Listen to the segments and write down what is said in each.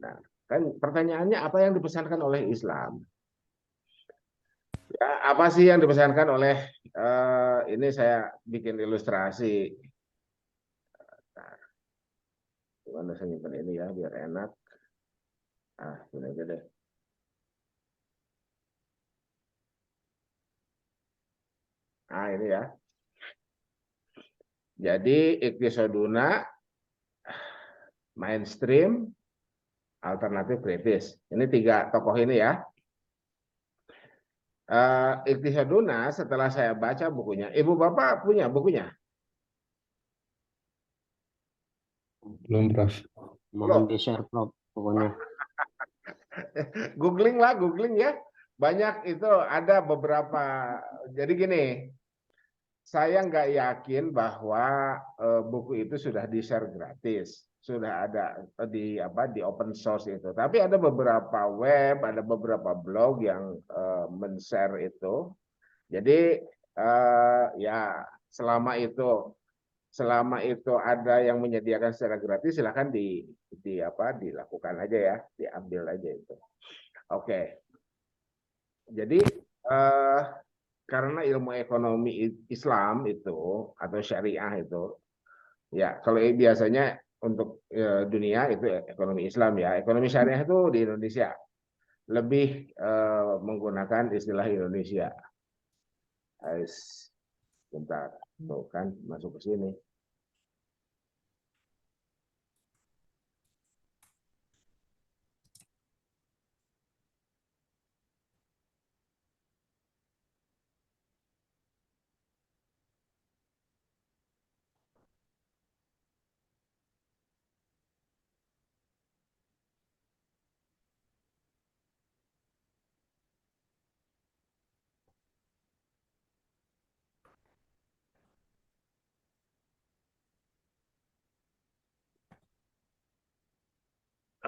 Nah, kan pertanyaannya apa yang dipesankan oleh Islam? Ya, apa sih yang dipesankan oleh ini saya bikin ilustrasi. Nah, gimana saya nyimpen ini ya biar enak. Ah, ini aja deh. Nah, ini ya. Jadi iktisoduna, mainstream, alternatif kritis. Ini tiga tokoh ini ya. Iktisaduna setelah saya baca bukunya. Ibu Bapak punya bukunya? Belum, Prof. Mohon Loh, di-share, Prof, pokoknya. googling lah, googling ya. Banyak itu ada beberapa. Jadi gini, saya nggak yakin bahwa buku itu sudah di-share gratis, sudah ada di apa di open source itu. Tapi ada beberapa web, ada beberapa blog yang men-share itu. Jadi ya selama itu ada yang menyediakan secara gratis, silakan di apa dilakukan aja ya, diambil aja itu. Oke, jadi eh, karena ilmu ekonomi Islam itu atau syariah itu ya kalau biasanya untuk dunia itu ekonomi Islam ya, ekonomi syariah itu di Indonesia lebih menggunakan istilah Indonesia. Bentar, tuh kan masuk ke sini.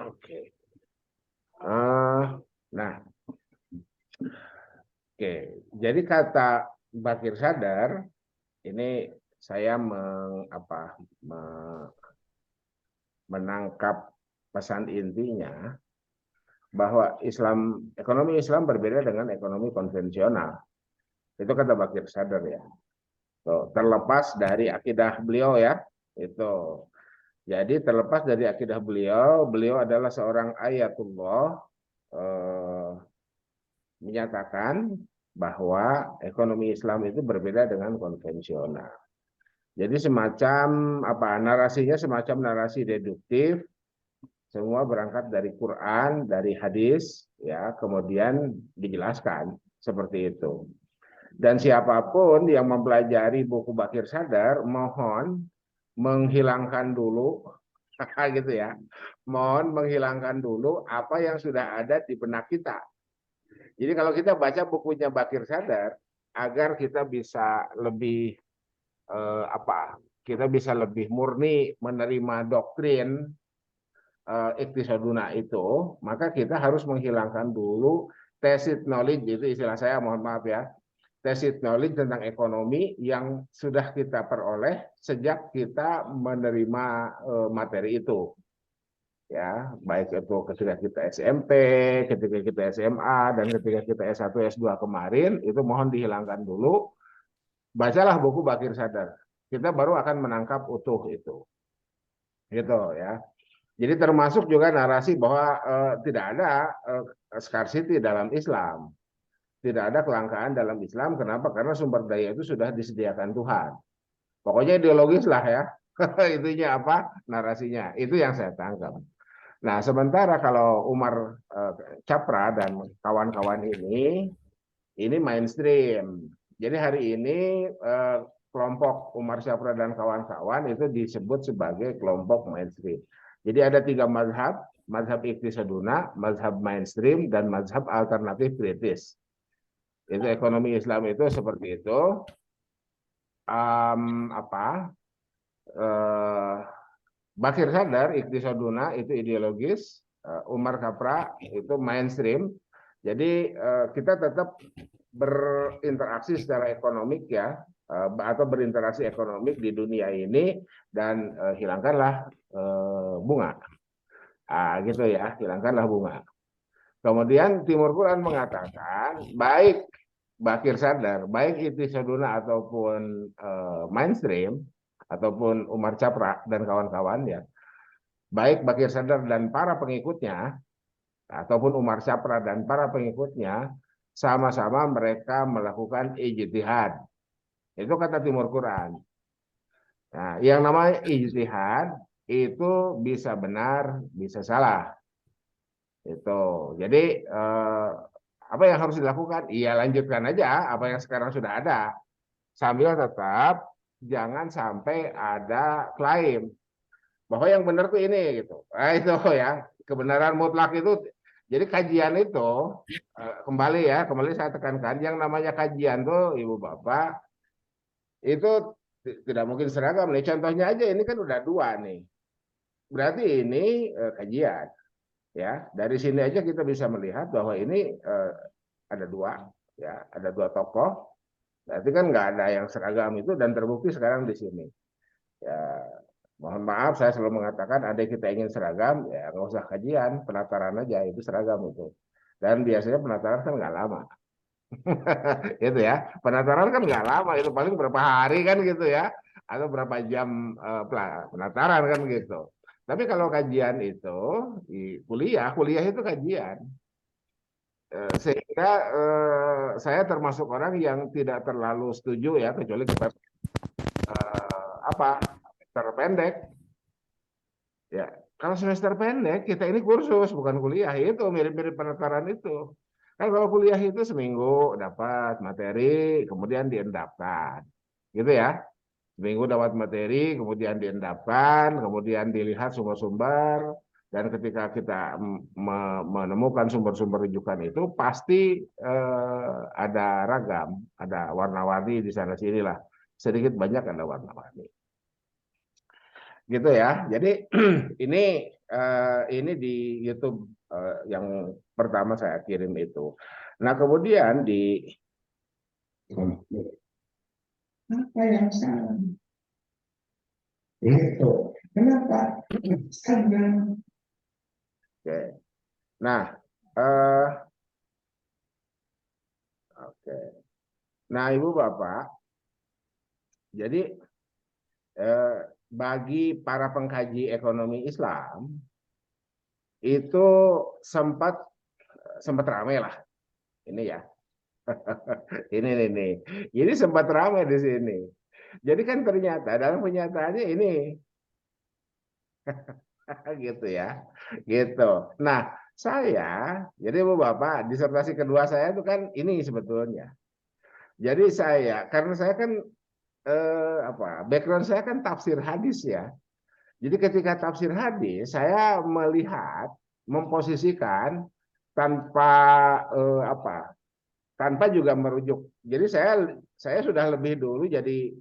Oke. Nah, oke. Jadi kata Bakir Sadar ini saya menangkap pesan intinya bahwa ekonomi Islam berbeda dengan ekonomi konvensional. Itu kata Bakir Sadar ya. Tuh, terlepas dari akidah beliau ya, itu. Jadi terlepas dari akidah beliau, beliau adalah seorang ayatullah menyatakan bahwa ekonomi Islam itu berbeda dengan konvensional. Jadi semacam apa narasinya semacam narasi deduktif, semua berangkat dari Quran, dari hadis, ya, kemudian dijelaskan seperti itu. Dan siapapun yang mempelajari buku Bakir Sadar, mohon menghilangkan dulu, gitu ya, mohon menghilangkan dulu apa yang sudah ada di benak kita. Jadi kalau kita baca bukunya Bakir Sadar, agar kita bisa lebih kita bisa lebih murni menerima doktrin iktisaduna itu, maka kita harus menghilangkan dulu tacit knowledge, itu istilah saya, mohon maaf ya, tacit knowledge tentang ekonomi yang sudah kita peroleh sejak kita menerima materi itu. Ya, baik itu ketika kita SMP, ketika kita SMA, dan ketika kita S1, S2 kemarin, itu mohon dihilangkan dulu. Bacalah buku Bakir Sadar. Kita baru akan menangkap utuh itu. Gitu ya. Jadi termasuk juga narasi bahwa tidak ada scarcity dalam Islam. Tidak ada kelangkaan dalam Islam. Kenapa? Karena sumber daya itu sudah disediakan Tuhan. Pokoknya ideologis lah ya. Itunya apa? Narasinya. Itu yang saya tangkap. Nah, sementara kalau Umar Capra dan kawan-kawan ini mainstream. Jadi hari ini kelompok Umar Syafra dan kawan-kawan itu disebut sebagai kelompok mainstream. Jadi ada tiga mazhab, mazhab iktisaduna, mazhab mainstream, dan mazhab alternatif kritis. Itu ekonomi Islam itu seperti itu. Apa? Bakir Sadar, iktisaduna itu ideologis, Umar Kapra itu mainstream. Jadi kita tetap berinteraksi secara ekonomik ya, atau berinteraksi ekonomik di dunia ini, dan hilangkanlah bunga. Gitu ya, hilangkanlah bunga. Kemudian Timur Quran mengatakan, baik Bakir Sadar, baik itu Saduna ataupun mainstream, ataupun Umar Capra dan kawan-kawan ya, baik Bakir Sadar dan para pengikutnya, ataupun Umar Capra dan para pengikutnya, sama-sama mereka melakukan ijtihad. Itu kata Timur Quran. Nah, yang namanya ijtihad itu bisa benar, bisa salah. Itu. Jadi apa yang harus dilakukan? Iya, lanjutkan aja apa yang sekarang sudah ada. Sambil tetap jangan sampai ada klaim bahwa yang benar tuh ini gitu. Nah, itu ya, kebenaran mutlak itu. Jadi kajian itu kembali saya tekankan, yang namanya kajian tuh Ibu Bapak itu tidak mungkin seragam nih. Contohnya aja ini kan udah dua nih. Berarti ini kajian. Ya, dari sini aja kita bisa melihat bahwa ini ada dua, ya, ada dua tokoh. Berarti kan nggak ada yang seragam itu dan terbukti sekarang di sini. Ya, mohon maaf saya selalu mengatakan ada kita ingin seragam, ya nggak usah kajian, penataran aja itu seragam itu. Dan biasanya penataran kan nggak lama. Itu ya, penataran kan nggak lama, itu paling berapa hari kan gitu ya, atau berapa jam penataran kan gitu. Tapi kalau kajian itu di kuliah itu kajian. Sehingga saya termasuk orang yang tidak terlalu setuju ya, kecuali kita apa semester pendek. Ya, kalau semester pendek kita ini kursus bukan kuliah, itu mirip-mirip penataran itu. Kan kalau kuliah itu seminggu dapat materi, kemudian diendapkan, gitu ya. Seminggu dapat materi, kemudian diendapkan, kemudian dilihat sumber-sumber, dan ketika kita menemukan sumber-sumber rujukan itu pasti ada ragam, ada warna-warni di sana sini lah, sedikit banyak ada warna-warni, gitu ya. Jadi ini di YouTube yang pertama saya kirim itu. Nah kemudian di apa yang salah? Itu kenapa? Karena oke. Nah, eh, oke. Nah, Ibu Bapak, jadi bagi para pengkaji ekonomi Islam itu sempat ramai lah, ini ya, ini sempat ramai di sini. Jadi kan ternyata dalam pernyataannya ini, gitu ya, gitu. Nah, jadi Ibu Bapak, disertasi kedua saya itu kan ini sebetulnya. Jadi karena saya kan background saya kan tafsir hadis ya. Jadi ketika tafsir hadis, saya melihat, memposisikan tanpa tanpa juga merujuk. Jadi saya sudah lebih dulu jadi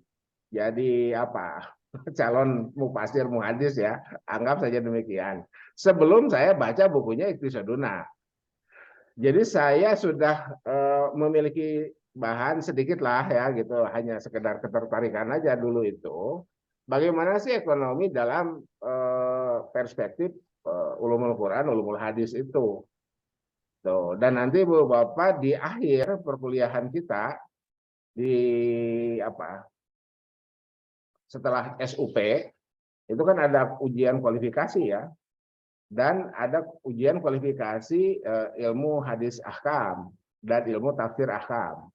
calon mufasir muhadis ya, anggap saja demikian. Sebelum saya baca bukunya Iqtisaduna. Jadi saya sudah memiliki bahan sedikit lah ya gitu, hanya sekedar ketertarikan aja dulu itu. Bagaimana sih ekonomi dalam perspektif ulumul Quran, ulumul hadis itu. Tuh. Dan nanti Bu Bapak di akhir perkuliahan kita di setelah SUP itu kan ada ujian kualifikasi ya. Dan ada ujian kualifikasi ilmu hadis ahkam dan ilmu tafsir ahkam.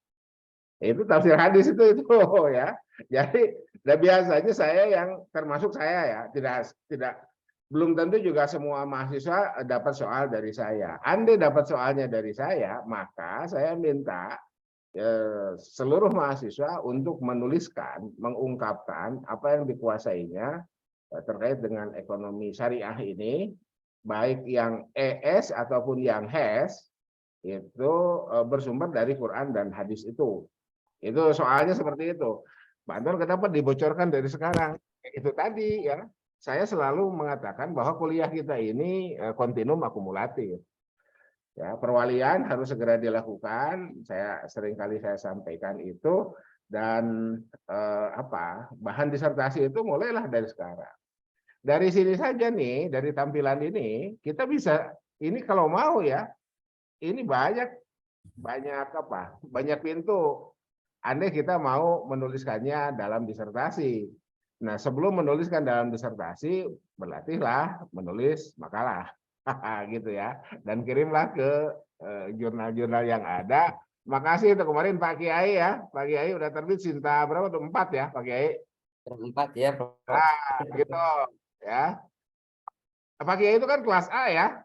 Itu tafsir hadis itu ya. Jadi biasanya saya yang termasuk saya ya, tidak belum tentu juga semua mahasiswa dapat soal dari saya. Andai dapat soalnya dari saya, maka saya minta seluruh mahasiswa untuk menuliskan, mengungkapkan apa yang dikuasainya terkait dengan ekonomi syariah ini, baik yang ES ataupun yang HES, itu bersumber dari Quran dan hadis itu. Itu soalnya seperti itu. Pak Anton kenapa dibocorkan dari sekarang? Itu tadi ya. Saya selalu mengatakan bahwa kuliah kita ini kontinum akumulatif. Ya, perwalian harus segera dilakukan. Seringkali saya sampaikan itu, dan bahan disertasi itu mulailah dari sekarang. dari sini saja nih, dari tampilan ini kita bisa, ini kalau mau ya, ini banyak apa? Banyak pintu. Andai kita mau menuliskannya dalam disertasi. Nah, sebelum menuliskan dalam disertasi, berlatihlah menulis makalah, gitu ya. Dan kirimlah ke jurnal-jurnal yang ada. Makasih itu kemarin Pak Kiai ya, Pak Kiai udah terbit Sinta berapa tuh 4 ya, Pak Kiai. 4 ya, Prof. Gitu ya. Pak Kiai itu kan kelas A ya.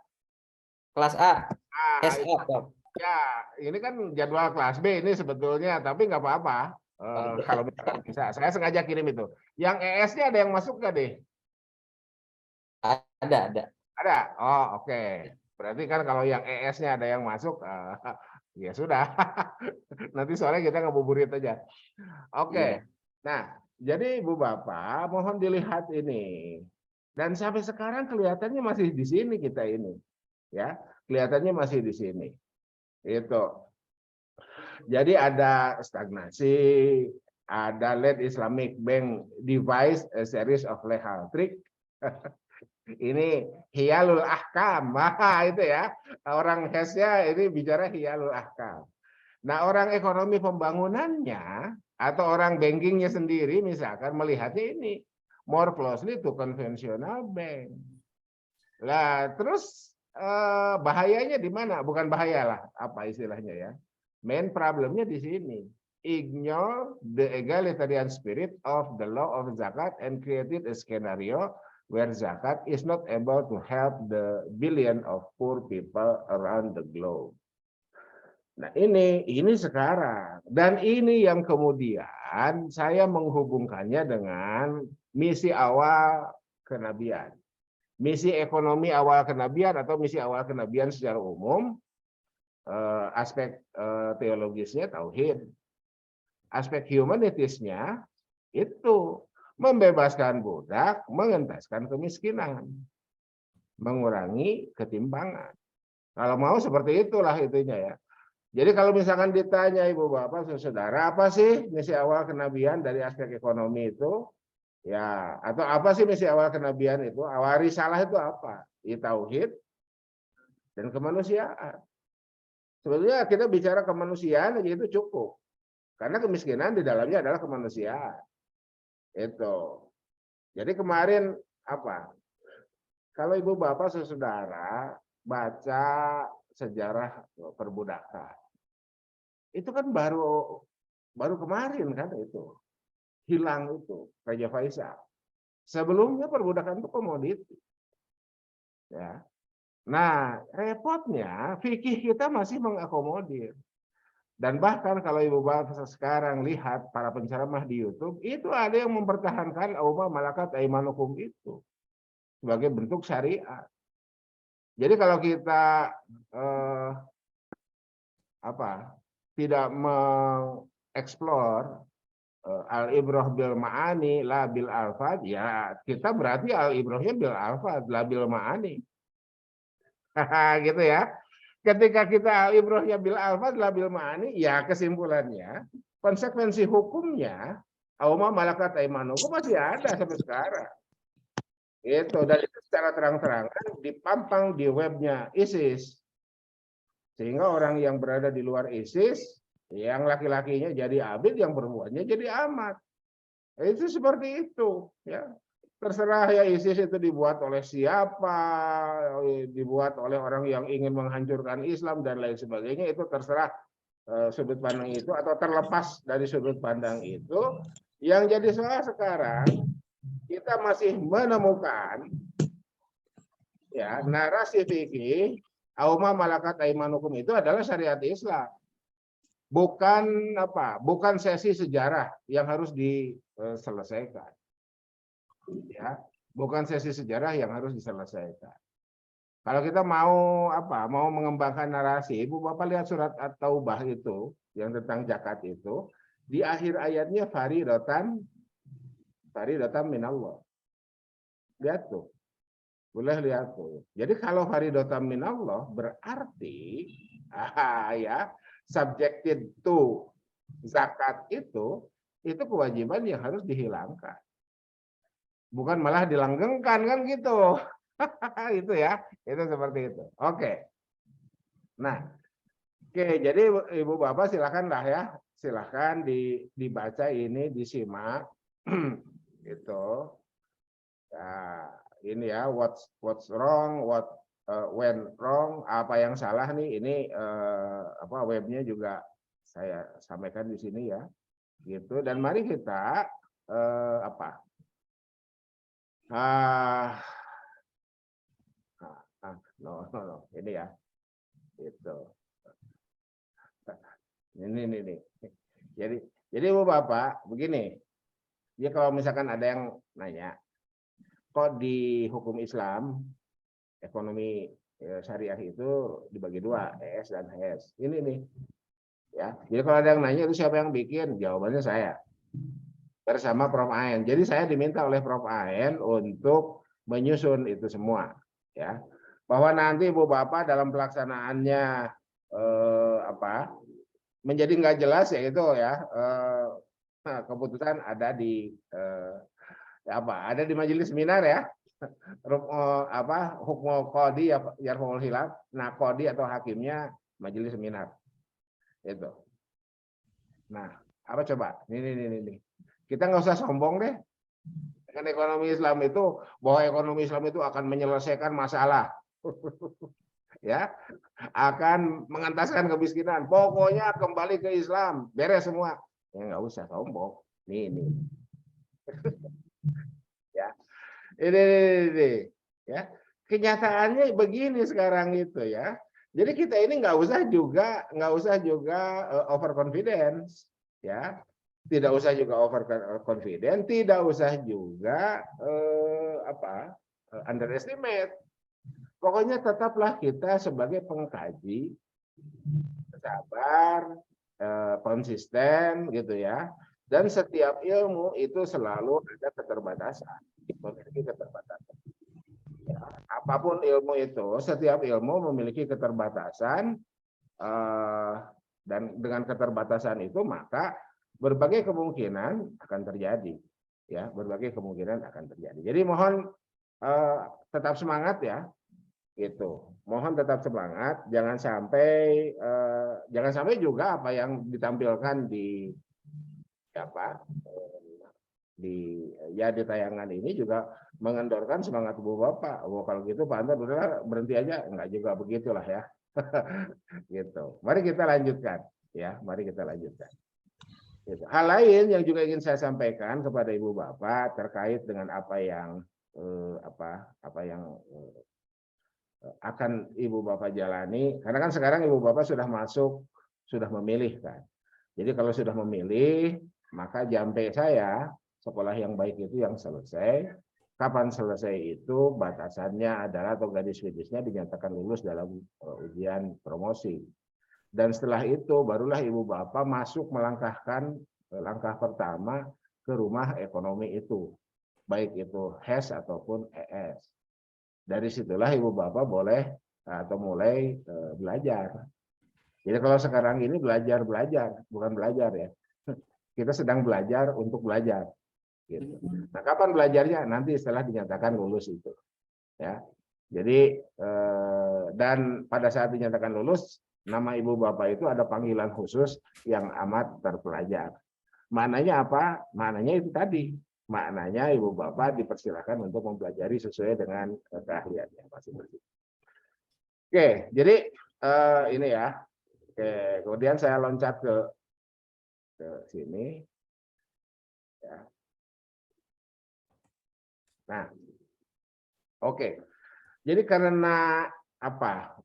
Kelas A. Nah, SA, Prof. ya, ini kan jadwal kelas B ini sebetulnya, tapi nggak apa-apa. Kalau misalkan bisa, saya sengaja kirim itu. Yang ES-nya ada yang masuk nggak deh? Ada. Ada. Oh, oke. Berarti kan kalau yang ES-nya ada yang masuk, ya sudah. Nanti sore kita ngabuburit aja. Oke. Nah, jadi Ibu Bapak mohon dilihat ini. Dan sampai sekarang kelihatannya masih di sini kita ini. Ya, kelihatannya masih di sini. Itu. Jadi ada stagnasi, ada led Islamic Bank device a series of legal trick. Ini hiyalul ahkam, itu ya. Orang HES-nya ini bicara hiyalul ahkam. Nah, orang ekonomi pembangunannya atau orang bankingnya sendiri misalkan melihatnya ini more closely to conventional bank. Lah, terus bahayanya di mana? Bukan bahaya lah, apa istilahnya ya? Main problemnya di sini. Ignore the egalitarian spirit of the law of zakat and created a scenario where zakat is not able to help the billion of poor people around the globe. Nah, ini sekarang, dan ini yang kemudian saya menghubungkannya dengan misi awal kenabian. Misi ekonomi awal kenabian atau misi awal kenabian secara umum, aspek teologisnya tauhid, aspek humanitiesnya itu membebaskan budak, mengentaskan kemiskinan, mengurangi ketimpangan. Kalau mau seperti itulah itunya ya. Jadi kalau misalkan ditanya Ibu Bapak Saudara, apa sih misi awal kenabian dari aspek ekonomi itu? Ya, atau apa sih misi awal kenabian itu? Awal risalah itu apa? Ya, tauhid dan kemanusiaan. Sebetulnya kita bicara kemanusiaan aja itu cukup. Karena kemiskinan di dalamnya adalah kemanusiaan. Itu. Jadi kemarin apa? Kalau Ibu Bapak Saudara baca sejarah perbudakan. Itu kan baru kemarin kan itu. Hilang itu Raja Faisal. Sebelumnya perbudakan itu komoditi. Ya. Nah, repotnya fikih kita masih mengakomodir. Dan bahkan kalau Ibu Bapak sekarang lihat para penceramah di YouTube, itu ada yang mempertahankan auma malakat aimanukum itu sebagai bentuk syariat. Jadi kalau kita tidak mengeksplor al-ibrah bil ma'ani la bil alfad, ya kita berarti al-ibrahnya bil alfad la bil ma'ani. Gitu ya. Ketika kita al-ibrahnya bil alfad la bil ma'ani, ya kesimpulannya konsekuensi hukumnya auma malakat aimanukum masih ada sampai sekarang. Itu, dan itu secara terang-terangan dipampang di webnya ISIS. Sehingga orang yang berada di luar ISIS, yang laki-lakinya jadi abid, yang perempuannya jadi amat. Itu seperti itu, ya. Terserah ya ISIS itu dibuat oleh siapa, dibuat oleh orang yang ingin menghancurkan Islam dan lain sebagainya, itu terserah sudut pandang itu atau terlepas dari sudut pandang itu. Yang jadi soal sekarang, kita masih menemukan ya narasi fikih auma malakat aimanukum itu adalah syariat Islam. Bukan sesi sejarah yang harus diselesaikan. Ya, bukan sesi sejarah yang harus diselesaikan. Kalau kita mau mengembangkan narasi, Ibu Bapak lihat surat At-Taubah itu yang tentang zakat itu, di akhir ayatnya faridatan minallah. Lihat tuh. Boleh lihat tuh. Jadi kalau faridatan minallah berarti ya subjected to zakat itu kewajiban yang harus dihilangkan. bukan malah dilanggengkan kan gitu. Itu ya, itu seperti itu. Oke. Nah, oke, jadi Ibu Bapak silakanlah ya, silakan dibaca ini, disimak. Itu. Nah, ini ya, what's wrong, what went wrong, apa yang salah nih, ini apa webnya juga saya sampaikan di sini ya, gitu. Dan mari kita apa? No, ini ya, itu. Ini. Jadi Ibu Bapak begini, ya kalau misalkan ada yang nanya, kok di hukum Islam ekonomi syariah itu dibagi dua, ES dan HS. Ini nih, ya. Jadi kalau ada yang nanya itu siapa yang bikin, jawabannya saya bersama Prof. Aen. Jadi saya diminta oleh Prof. Aen untuk menyusun itu semua, ya. Bahwa nanti Ibu Bapak dalam pelaksanaannya apa menjadi nggak jelas ya itu ya keputusan ada di ada di majelis seminar ya. Hukum qadi yarfa'ul khilaf. Nah, qadi atau hakimnya majelis seminar. Itu. Nah, apa coba? Ini. Kita nggak usah sombong deh. Dengan ekonomi Islam itu, bahwa ekonomi Islam itu akan menyelesaikan masalah. Ya, akan mengentaskan kemiskinan. Pokoknya kembali ke Islam, beres semua. Ya nggak usah sombong. Ini. Ya. Ini. Ya. Kenyataannya begini sekarang itu ya. Jadi kita ini nggak usah juga overconfidence, ya. Tidak usah juga overconfident, tidak usah juga underestimate. Pokoknya tetaplah kita sebagai pengkaji sabar, konsisten gitu ya. Dan setiap ilmu itu selalu ada keterbatasan, memiliki keterbatasan. Ya, apapun ilmu itu, setiap ilmu memiliki keterbatasan, dan dengan keterbatasan itu maka berbagai kemungkinan akan terjadi. Ya, berbagai kemungkinan akan terjadi. Jadi mohon tetap semangat ya. Itu mohon tetap semangat, jangan sampai juga apa yang ditampilkan di di tayangan ini juga mengendorkan semangat Ibu Bapak. Oh, kalau gitu Pak Anton udah berhenti aja, enggak juga begitulah ya. Gitu. Mari kita lanjutkan ya, mari kita lanjutkan. Gitu. Hal lain yang juga ingin saya sampaikan kepada Ibu Bapak terkait dengan apa yang akan Ibu Bapak jalani, karena kan sekarang Ibu Bapak sudah memilih kan. Jadi kalau sudah memilih, maka jampe saya, sekolah yang baik itu yang selesai. Kapan selesai itu batasannya adalah atau garis-garisnya dinyatakan lulus dalam ujian promosi. Dan setelah itu barulah Ibu Bapak masuk melangkahkan langkah pertama ke rumah ekonomi itu. Baik itu HES ataupun ES. Dari situlah Ibu Bapak boleh atau mulai belajar. Jadi kalau sekarang ini belajar, bukan belajar ya. Kita sedang belajar untuk belajar. Gitu. Nah, kapan belajarnya? Nanti setelah dinyatakan lulus itu. Ya. Jadi dan pada saat dinyatakan lulus, nama Ibu Bapak itu ada panggilan khusus yang amat terpelajar. Maknanya apa? Maknanya itu tadi. Maknanya Ibu Bapak dipersilakan untuk mempelajari sesuai dengan keahliannya masing-masing. Oke, jadi ini ya. Oke, kemudian saya loncat ke sini. Ya. Nah, oke. Jadi karena apa?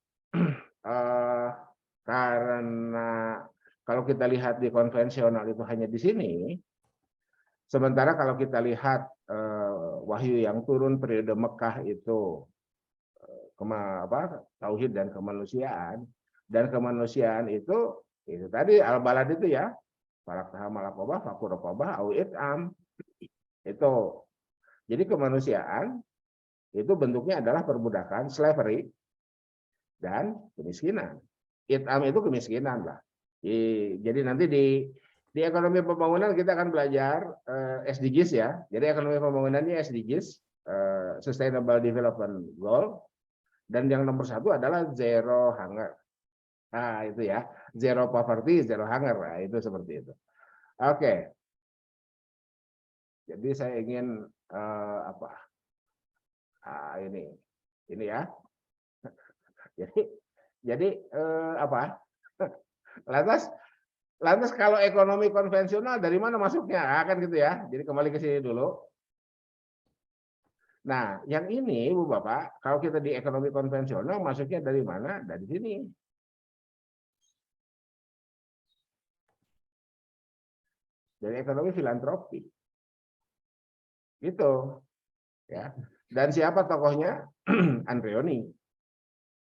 Karena kalau kita lihat di konvensional itu hanya di sini. Sementara kalau kita lihat wahyu yang turun periode Mekah itu tauhid dan kemanusiaan itu tadi al-balad itu ya, falaqtaha malaqobah fakuraqobah au it'am itu. Jadi kemanusiaan itu bentuknya adalah perbudakan, slavery dan kemiskinan. It'am itu kemiskinan lah. Jadi nanti Di ekonomi pembangunan kita akan belajar SDGs ya. Jadi ekonomi pembangunannya SDGs, Sustainable Development Goal, dan yang nomor 1 adalah zero hunger. Nah itu ya, zero poverty, zero hunger. Nah, itu seperti itu. Oke. Jadi saya ingin ini ya. Jadi apa? Lantas kalau ekonomi konvensional dari mana masuknya? Kan gitu ya. Jadi kembali ke sini dulu. Nah, yang ini Bu Bapak, kalau kita di ekonomi konvensional masuknya dari mana? Dari sini. Dari ekonomi filantropi. Gitu. Ya. Dan siapa tokohnya? Andreoni.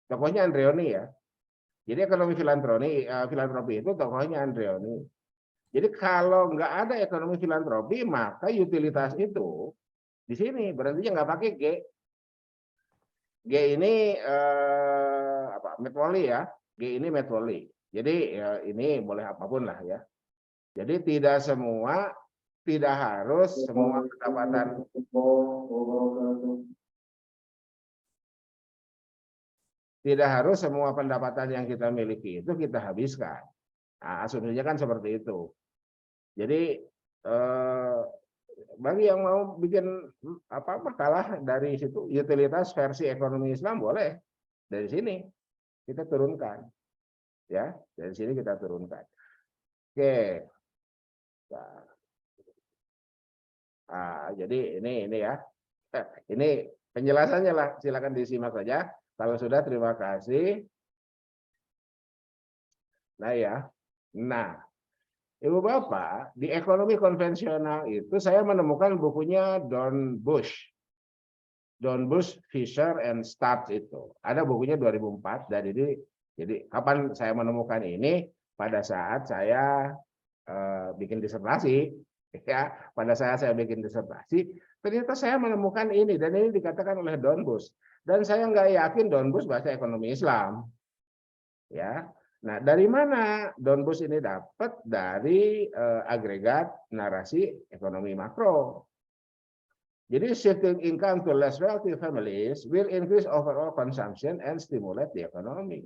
Tokohnya Andreoni ya. Jadi ekonomi filantropi itu tokohnya Andreoni. Jadi kalau nggak ada ekonomi filantropi, maka utilitas itu di sini berarti nggak pakai G. G ini metwoli ya. G ini metwoli. Jadi ini boleh apapun lah ya. Jadi tidak harus semua pendapatan. Tidak harus semua pendapatan yang kita miliki itu kita habiskan. Nah, asumsinya kan seperti itu. Jadi bagi yang mau bikin makalah dari situ utilitas versi ekonomi Islam boleh dari sini kita turunkan, ya dari sini kita turunkan. Oke, nah, jadi ini ya, ini penjelasannya lah. Silakan disimak saja. Kalau sudah terima kasih. Nah ya, nah. Ibu Bapak, di ekonomi konvensional itu saya menemukan bukunya Don Bush. Don Bush, Fisher and Stark itu. Ada bukunya 2004 dan ini jadi kapan saya menemukan ini? Pada saat saya bikin disertasi, ya. Pada saat saya bikin disertasi, ternyata saya menemukan ini dan ini dikatakan oleh Don Bush. Dan saya nggak yakin Don Bush bahasa ekonomi Islam. Ya. Nah, dari mana Don Bush ini dapat? Dari agregat narasi ekonomi makro. Jadi shifting income to less wealthy families will increase overall consumption and stimulate the economy.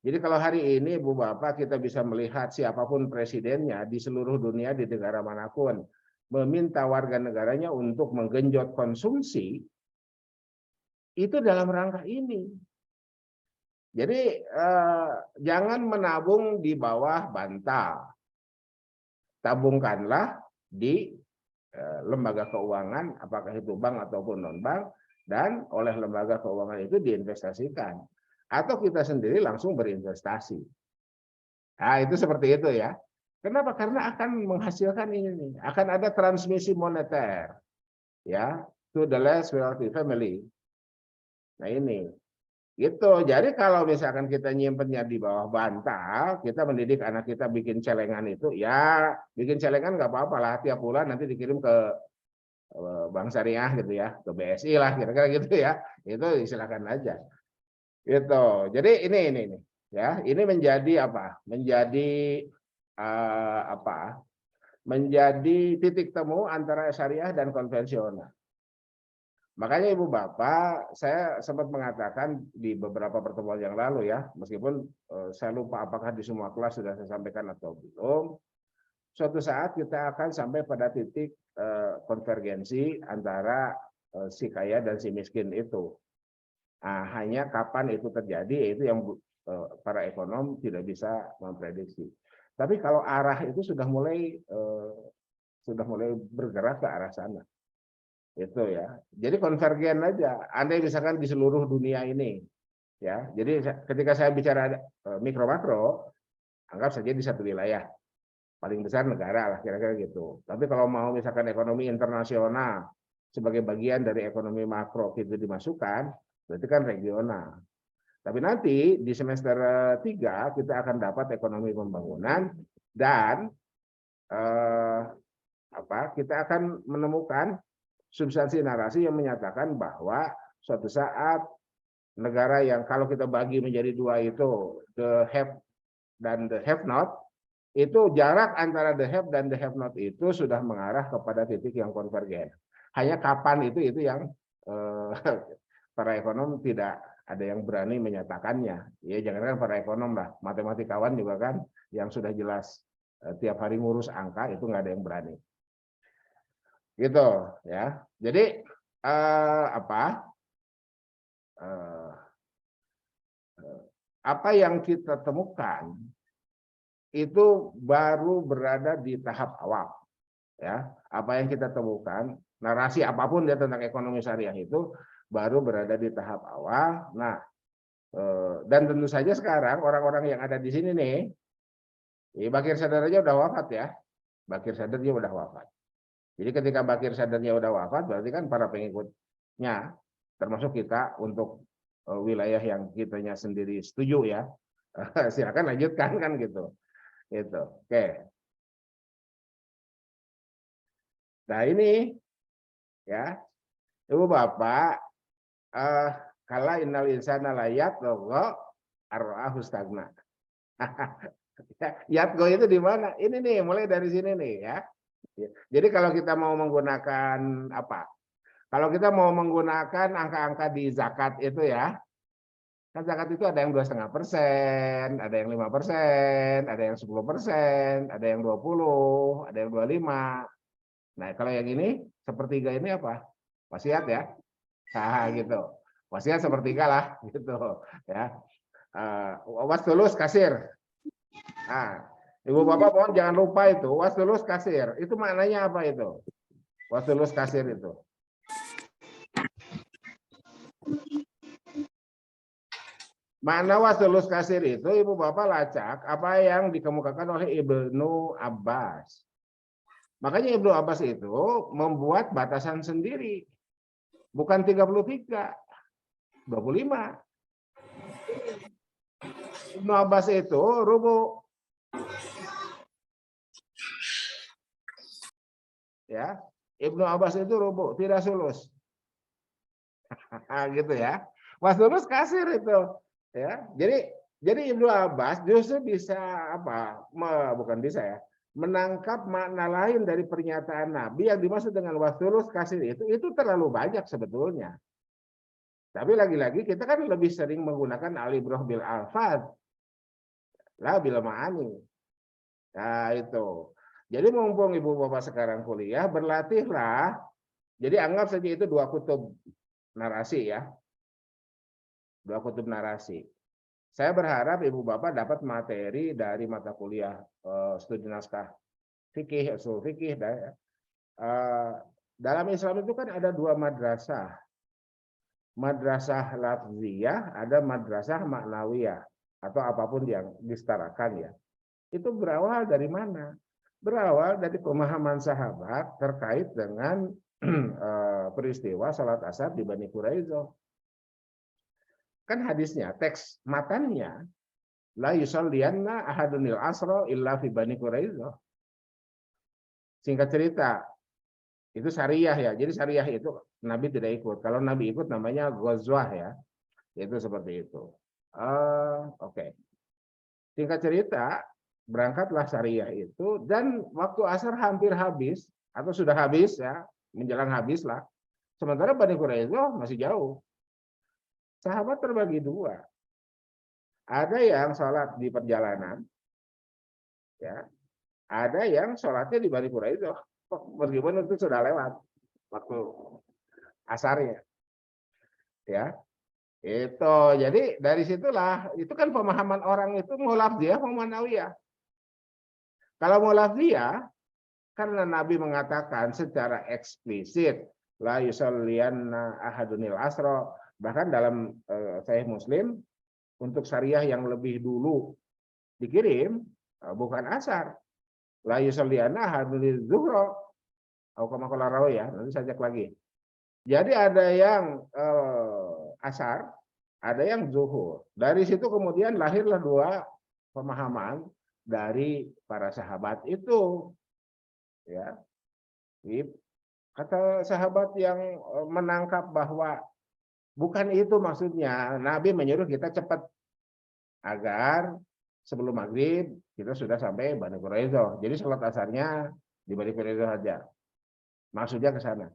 Jadi kalau hari ini Bu Bapak kita bisa melihat siapapun presidennya di seluruh dunia di negara manapun meminta warga negaranya untuk menggenjot konsumsi, itu dalam rangka ini. Jadi jangan menabung di bawah bantal. Tabungkanlah di lembaga keuangan, apakah itu bank ataupun non-bank, dan oleh lembaga keuangan itu diinvestasikan. Atau kita sendiri langsung berinvestasi. Nah, itu seperti itu ya. Kenapa? Karena akan menghasilkan ini. Akan ada transmisi moneter. Ya, to the less wealthy family. Nah ini. Gitu. Jadi kalau misalkan kita nyimpennya di bawah bantal, kita mendidik anak kita bikin celengan itu, ya bikin celengan nggak apa-apa lah, tiap bulan nanti dikirim ke Bank Syariah gitu ya, ke BSI lah kira-kira gitu ya. Itu silakan aja. Gitu. Jadi ini ya, ini menjadi apa? Menjadi menjadi titik temu antara syariah dan konvensional. Makanya Ibu Bapak, saya sempat mengatakan di beberapa pertemuan yang lalu ya, meskipun saya lupa apakah di semua kelas sudah saya sampaikan atau belum, suatu saat kita akan sampai pada titik konvergensi antara si kaya dan si miskin itu. Nah, hanya kapan itu terjadi, itu yang para ekonom tidak bisa memprediksi. Tapi kalau arah itu sudah mulai bergerak ke arah sana. Itu ya. Jadi konvergen aja. Andai misalkan di seluruh dunia ini, ya. Jadi ketika saya bicara mikro makro, anggap saja di satu wilayah, paling besar negara lah kira-kira gitu. Tapi kalau mau misalkan ekonomi internasional sebagai bagian dari ekonomi makro itu dimasukkan, berarti kan regional. Tapi nanti di semester 3 kita akan dapat ekonomi pembangunan dan kita akan menemukan substansi narasi yang menyatakan bahwa suatu saat negara yang kalau kita bagi menjadi dua itu the have dan the have not, itu jarak antara the have dan the have not itu sudah mengarah kepada titik yang konvergen. Hanya kapan itu yang para ekonom tidak ada yang berani menyatakannya. Ya jangankan para ekonom lah, matematikawan juga kan yang sudah jelas tiap hari ngurus angka itu nggak ada yang berani. Gitu ya. Jadi apa yang kita temukan itu baru berada di tahap awal. Ya, apa yang kita temukan, narasi apapun ya tentang ekonomi syariah itu baru berada di tahap awal. Nah, dan tentu saja sekarang orang-orang yang ada di sini nih, Bakir Sadar aja udah wafat ya. Bakir Sadar dia udah wafat. Jadi ketika Bakir Sadarnya udah wafat, berarti kan para pengikutnya, termasuk kita untuk wilayah yang kitanya sendiri setuju ya, silakan lanjutkan kan gitu. Gitu. Oke. Nah ini ya, Ibu Bapak, kala innal insana layat logo arwah stagna. Yatgo itu di mana? Ini nih, mulai dari sini nih ya. Jadi kalau kita mau menggunakan apa? Kalau kita mau menggunakan angka-angka di zakat itu ya, kan zakat itu ada yang 2,5%, ada yang 5%, ada yang 10%, ada yang 20, ada yang 25. Nah kalau yang ini sepertiga ini apa? Wasiat ya, gitu. Wasiat sepertiga lah, gitu ya. Was tulus kasir. Nah, Ibu Bapak mohon jangan lupa itu was tulus kasir. Itu maknanya apa itu? Was tulus kasir itu. Makna was tulus kasir itu Ibu Bapak lacak apa yang dikemukakan oleh Ibnu Abbas. Makanya Ibnu Abbas itu membuat batasan sendiri. Bukan 33, 25. Ibnu Abbas itu rubu. Ya, Ibnu Abbas itu rubu, tidak sulus. Gitu ya. Was tulus kasir itu. Ya, jadi Ibnu Abbas justru bisa apa? Bukan bisa ya. Menangkap makna lain dari pernyataan Nabi yang dimaksud dengan was tulus kasir itu terlalu banyak sebetulnya. Tapi lagi-lagi kita kan lebih sering menggunakan al-ibrah bil alfaz lah bil ma'ani. Nah, itu. Jadi mumpung Ibu Bapak sekarang kuliah, berlatihlah. Jadi anggap saja itu 2 kutub narasi ya. 2 kutub narasi. Saya berharap Ibu Bapak dapat materi dari mata kuliah studi naskah fikih, usul fikih. Dalam Islam itu kan ada 2 madrasah. Madrasah lafziyah, ada madrasah maknawiyah atau apapun yang disetarakan ya. Itu berawal dari mana? Berawal dari pemahaman sahabat terkait dengan peristiwa salat asar di Bani Quraizoh. Kan hadisnya, teks matannya, la yusallianna ahadunil asra illa fi Bani Quraizoh. Singkat cerita, itu syariah ya. Jadi syariah itu Nabi tidak ikut. Kalau Nabi ikut namanya ghazwah ya. Itu seperti itu. Oke. Singkat cerita, berangkatlah syariah itu dan waktu asar hampir habis atau sudah habis ya, menjelang habis lah. Sementara Bani Quraizoh masih jauh. Sahabat terbagi 2. Ada yang sholat di perjalanan, ya. Ada yang sholatnya di Bani Quraizoh. Meskipun itu sudah lewat waktu asarnya, ya. Itu jadi dari situlah itu kan pemahaman orang itu mau lafziyah mau manawiyah. Kalau mau lafziyah karena Nabi mengatakan secara eksplisit la yusallianna ahadunil asra, bahkan dalam Sahih Muslim untuk syariah yang lebih dulu dikirim bukan asar, la yusallianna ahadunil zuhra atau kama qala rawi ya, nanti saya cek lagi. Jadi ada yang asar, ada yang zuhur. Dari situ kemudian lahirlah 2 pemahaman dari para sahabat itu. Ya. Kata sahabat yang menangkap bahwa bukan itu maksudnya, Nabi menyuruh kita cepat agar sebelum maghrib kita sudah sampai Bani Quraidah. Jadi sholat asarnya di Bani Quraidah saja. Maksudnya ke sana.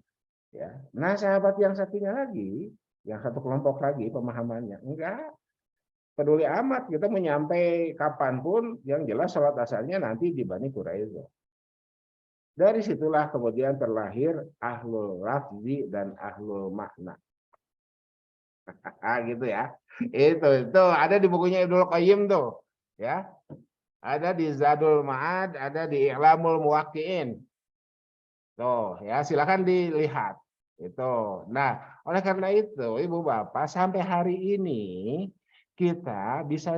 Ya. Nah, sahabat yang satunya lagi, yang satu kelompok lagi pemahamannya, enggak peduli amat kita menyampai kapanpun, yang jelas sholat asarnya nanti di Bani Quraidah. Dari situlah kemudian terlahir ahlul lafzi dan ahlul makna. Gitu ya. Itu ada di bukunya Ibnul Qayyim tuh, ya. Ada di Zadul Ma'ad, ada di I'lamul Muwaqqi'in. Tuh, ya silakan dilihat. Itu. Nah, oleh karena itu, Ibu Bapak, sampai hari ini kita bisa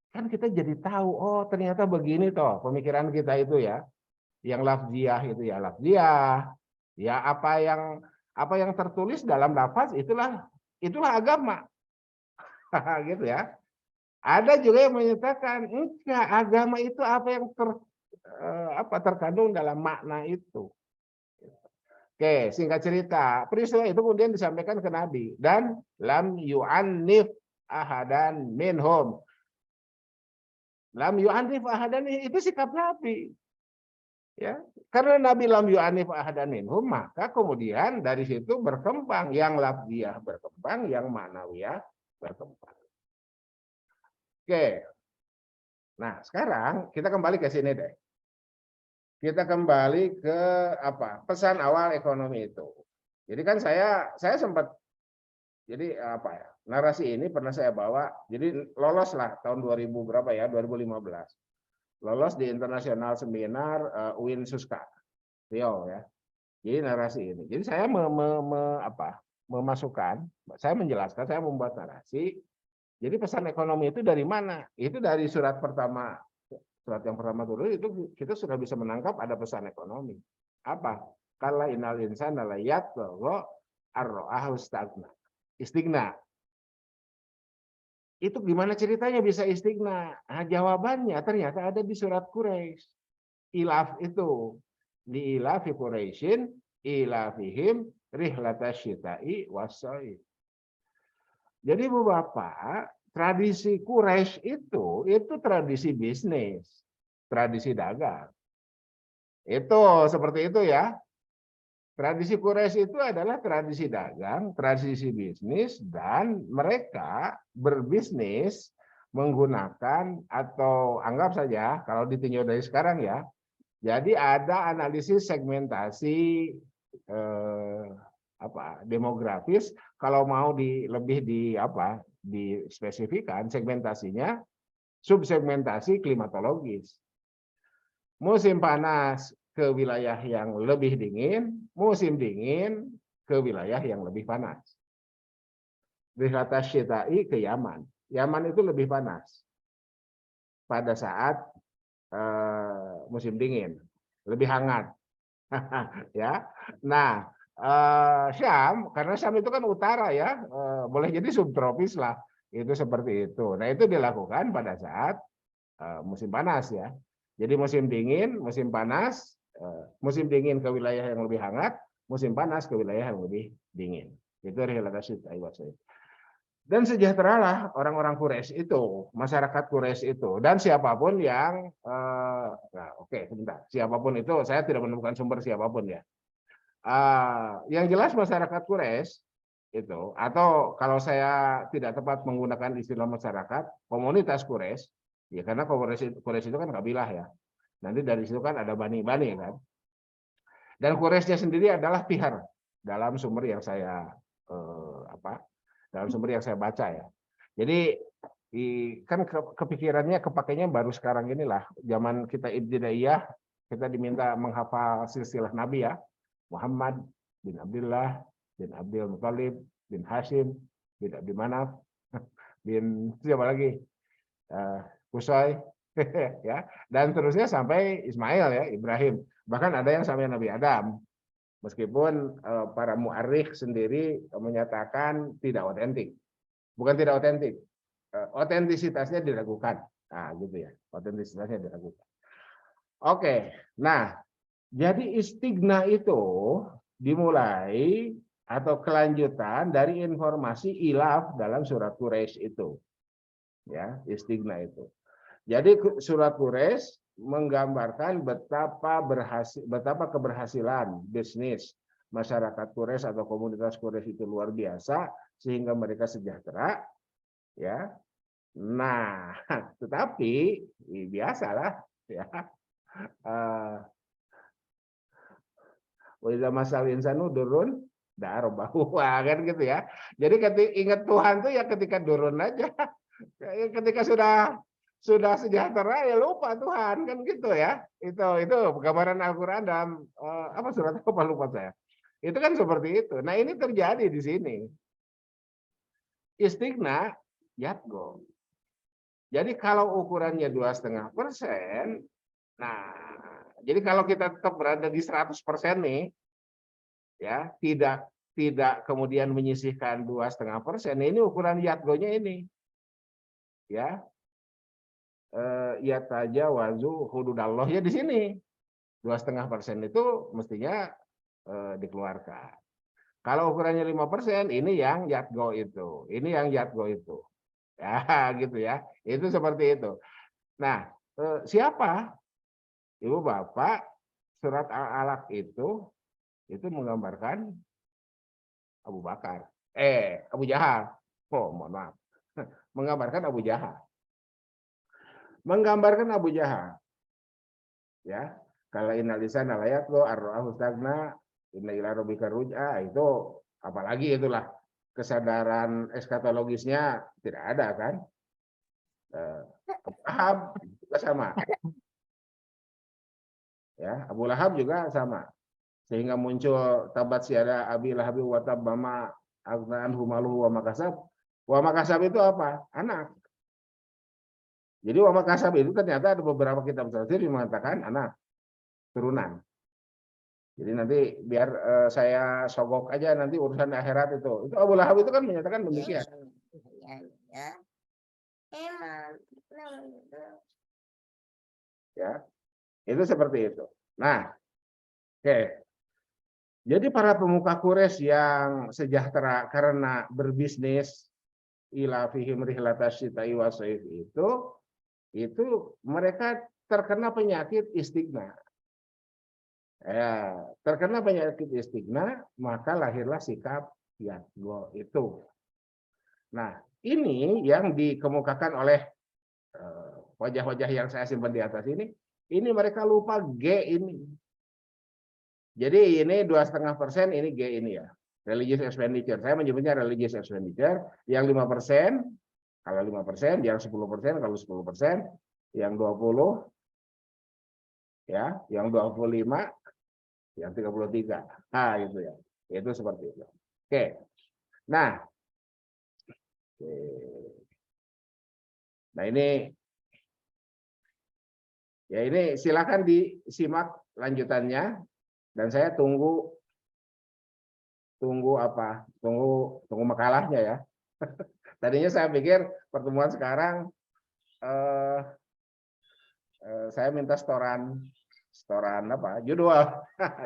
kan kita jadi tahu, oh ternyata begini toh pemikiran kita itu ya. Yang lafziah itu ya lafziah. Ya apa yang tertulis dalam lafaz itulah agama. Gitu ya. Ada juga yang menyatakan enggak, agama itu apa yang terkandung dalam makna itu. Oke, singkat cerita, peristiwa itu kemudian disampaikan ke Nabi dan lam yu'annif ahadan minhum. Lam yu'annif ahadan itu sikap Nabi. Ya, karena Nabi lam yu'annif ahadan minhum, maka kemudian dari situ berkembang yang lafziyah berkembang, yang maknawiyah berkembang. Oke. Nah, sekarang kita kembali ke sini deh. Kita kembali ke pesan awal ekonomi itu. Jadi kan saya sempat jadi narasi ini pernah saya bawa. Jadi lolos lah tahun 2000 berapa ya 2015. Lolos di internasional seminar UIN Suska Riau ya. Jadi narasi ini. Jadi saya memasukkan, saya menjelaskan, saya membuat narasi. Jadi pesan ekonomi itu dari mana? Itu dari surat pertama. Surat yang pertama turun itu kita sudah bisa menangkap ada pesan ekonomi. Apa? Kala innal insana la yatgha ar-ra'ahu istighna. Itu gimana ceritanya bisa istighna? Nah, jawabannya ternyata ada di surat Quraisy. Ilaf itu. Li ilafi Quraisyin ilafihim rihlatasyita'i was-sha'i. Jadi Bu Bapak, tradisi Quraisy itu tradisi bisnis, tradisi dagang. Itu seperti itu ya. Tradisi Quraisy itu adalah tradisi dagang, tradisi bisnis, dan mereka berbisnis menggunakan atau anggap saja kalau ditinjau dari sekarang ya. Jadi ada analisis segmentasi demografis, kalau mau lebih dispesifikan segmentasinya, subsegmentasi klimatologis. Musim panas ke wilayah yang lebih dingin, musim dingin ke wilayah yang lebih panas. Rihlata syita'i ke Yaman. Yaman itu lebih panas pada saat musim dingin, lebih hangat. Ya. Nah, Syam, karena Syam itu kan utara ya, boleh jadi subtropis lah, itu seperti itu. Nah itu dilakukan pada saat musim panas ya. Jadi musim dingin, musim panas, musim dingin ke wilayah yang lebih hangat, musim panas ke wilayah yang lebih dingin. Itu relatasi. Dan sejahteralah orang-orang Quraisy itu, masyarakat Quraisy itu, dan siapapun yang, sebentar, siapapun itu, saya tidak menemukan sumber siapapun ya. Yang jelas masyarakat Quraisy itu, atau kalau saya tidak tepat menggunakan istilah masyarakat, komunitas Quraisy, ya karena Quraisy itu kan kabilah ya. Nanti dari situ kan ada bani-bani kan. Dan Quraisynya sendiri adalah pihar dalam sumber yang saya baca ya. Jadi kan kepikirannya kepakainya baru sekarang inilah, zaman kita ibtidaiyah, kita diminta menghafal silsilah Nabi ya. Muhammad bin Abdullah bin Abdul Muthalib bin Hashim bin Abdi Manaf bin siapa lagi? Qusay ya, dan terusnya sampai Ismail ya, Ibrahim. Bahkan ada yang sampai Nabi Adam. Meskipun para mu'arikh sendiri menyatakan tidak otentik. Bukan tidak otentik. Otentisitasnya diragukan. Nah, gitu ya. Otentisitasnya diragukan. Oke. Nah, jadi istighna itu dimulai atau kelanjutan dari informasi ilaf dalam surat Quraisy itu. Ya, istighna itu. Jadi surat Quraisy menggambarkan betapa keberhasilan bisnis masyarakat Quraisy atau komunitas Quraisy itu luar biasa sehingga mereka sejahtera, ya. Nah, tetapi biasalah, ya. Wa idza masal insanu durun da'arabahu, kan gitu ya. Jadi ketika ingat Tuhan tuh ya ketika durun aja. Ketika sudah sejahtera ya lupa Tuhan, kan gitu ya. Itu gambaran Al-Qur'an dalam apa surat apa lupa saya. Itu kan seperti itu. Nah, ini terjadi di sini. Istighna yatgo. Jadi kalau ukurannya 2,5%, nah, jadi kalau kita tetap berada di 100% nih, ya tidak kemudian menyisihkan 2,5%, ini ukuran yatgonya ini, ya, yatajawazu hududallah ya di sini 2,5% itu mestinya dikeluarkan. Kalau ukurannya 5%, ini yang yatgo itu, ya gitu ya, itu seperti itu. Nah, siapa ibu bapak surat Al-Alaq itu menggambarkan Abu Bakar, Abu Jahal, mohon maaf, menggambarkan Abu Jahal. Menggambarkan Abu Jahal, ya. Kalau innalisan alayat lo arrohu stagna inna ila rabbika ruj'a, itu apalagi itulah kesadaran eskatologisnya tidak ada kan. Abu Lahab juga sama, ya. Abu Lahab juga sama, sehingga muncul tabat siada abi lahabi wa tabbama aghnaan humaluhu wa makasab. Wa makasab itu apa? Anak. Jadi wa makasab itu ternyata ada beberapa kitab tafsir yang mengatakan anak, turunan. Jadi nanti biar saya sogok aja nanti urusan akhirat itu. Itu Abu Lahab itu kan menyatakan demikian. Ya, itu seperti itu. Nah, oke. Jadi para pemuka Quraisy yang sejahtera karena berbisnis ila fihim rihlatas syita'i wasaif itu mereka terkena penyakit istighna. Ya, terkena penyakit istighna, maka lahirlah sikap yatgo itu. Nah, ini yang dikemukakan oleh wajah-wajah yang saya simpan di atas ini mereka lupa G ini. Jadi ini 2,5%, ini G ini ya. Religious expenditure. Saya menyebutnya religious expenditure. Yang 5%, kalau 5%, yang 10%, kalau 10%, yang 20, ya, yang 25, yang 33. Nah, gitu ya. Itu seperti itu. Oke. Nah. Nah, ini ya, ini silakan disimak lanjutannya dan saya tunggu makalahnya ya. Tadinya saya pikir pertemuan sekarang saya minta setoran apa? Judul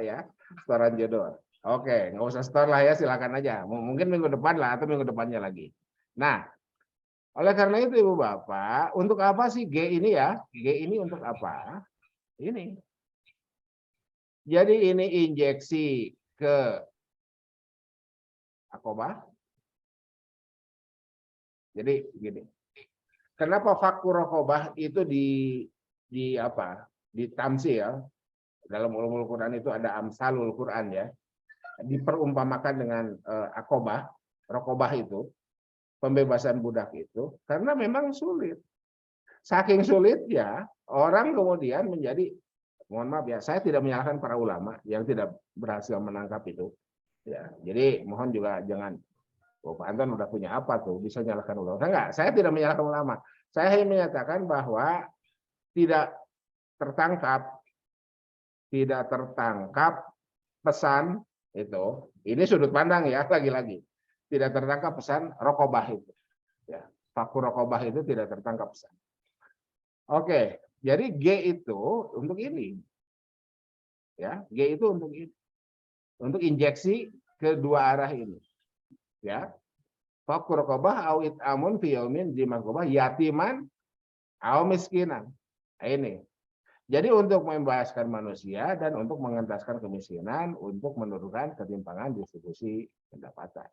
ya, setoran judul. Oke, nggak usah setor lah ya, silakan aja. Mungkin minggu depan lah atau minggu depannya lagi. Nah, oleh karena itu Ibu Bapak, untuk apa sih G ini ya? G ini untuk apa? Ini. Jadi ini injeksi ke Aqobah. Jadi gini. Kenapa fakkur Aqobah itu di apa? Di tamsil. Dalam ulumul Quran itu ada amsalul Quran ya. Diperumpamakan dengan Aqobah, Raqobah itu, pembebasan budak itu, karena memang sulit. Saking sulitnya, orang kemudian menjadi, mohon maaf ya, saya tidak menyalahkan para ulama yang tidak berhasil menangkap itu. Ya, jadi mohon juga jangan, Pak Anton udah punya apa tuh, bisa menyalahkan ulama. Enggak, saya tidak menyalahkan ulama. Saya hanya menyatakan bahwa tidak tertangkap pesan itu. Ini sudut pandang ya, lagi-lagi. Tidak tertangkap pesan Raqobah itu. Ya, fakkur Raqobah itu tidak tertangkap pesan. Oke, jadi G itu untuk ini. Ya, G itu untuk ini. Untuk injeksi kedua arah ini. Ya. Fakkur Raqobah au it'amun fi yaumin di Maqobah yatiman kemiskinan. Nah, ini. Jadi untuk membebaskan manusia dan untuk mengentaskan kemiskinan, untuk menurunkan ketimpangan distribusi pendapatan.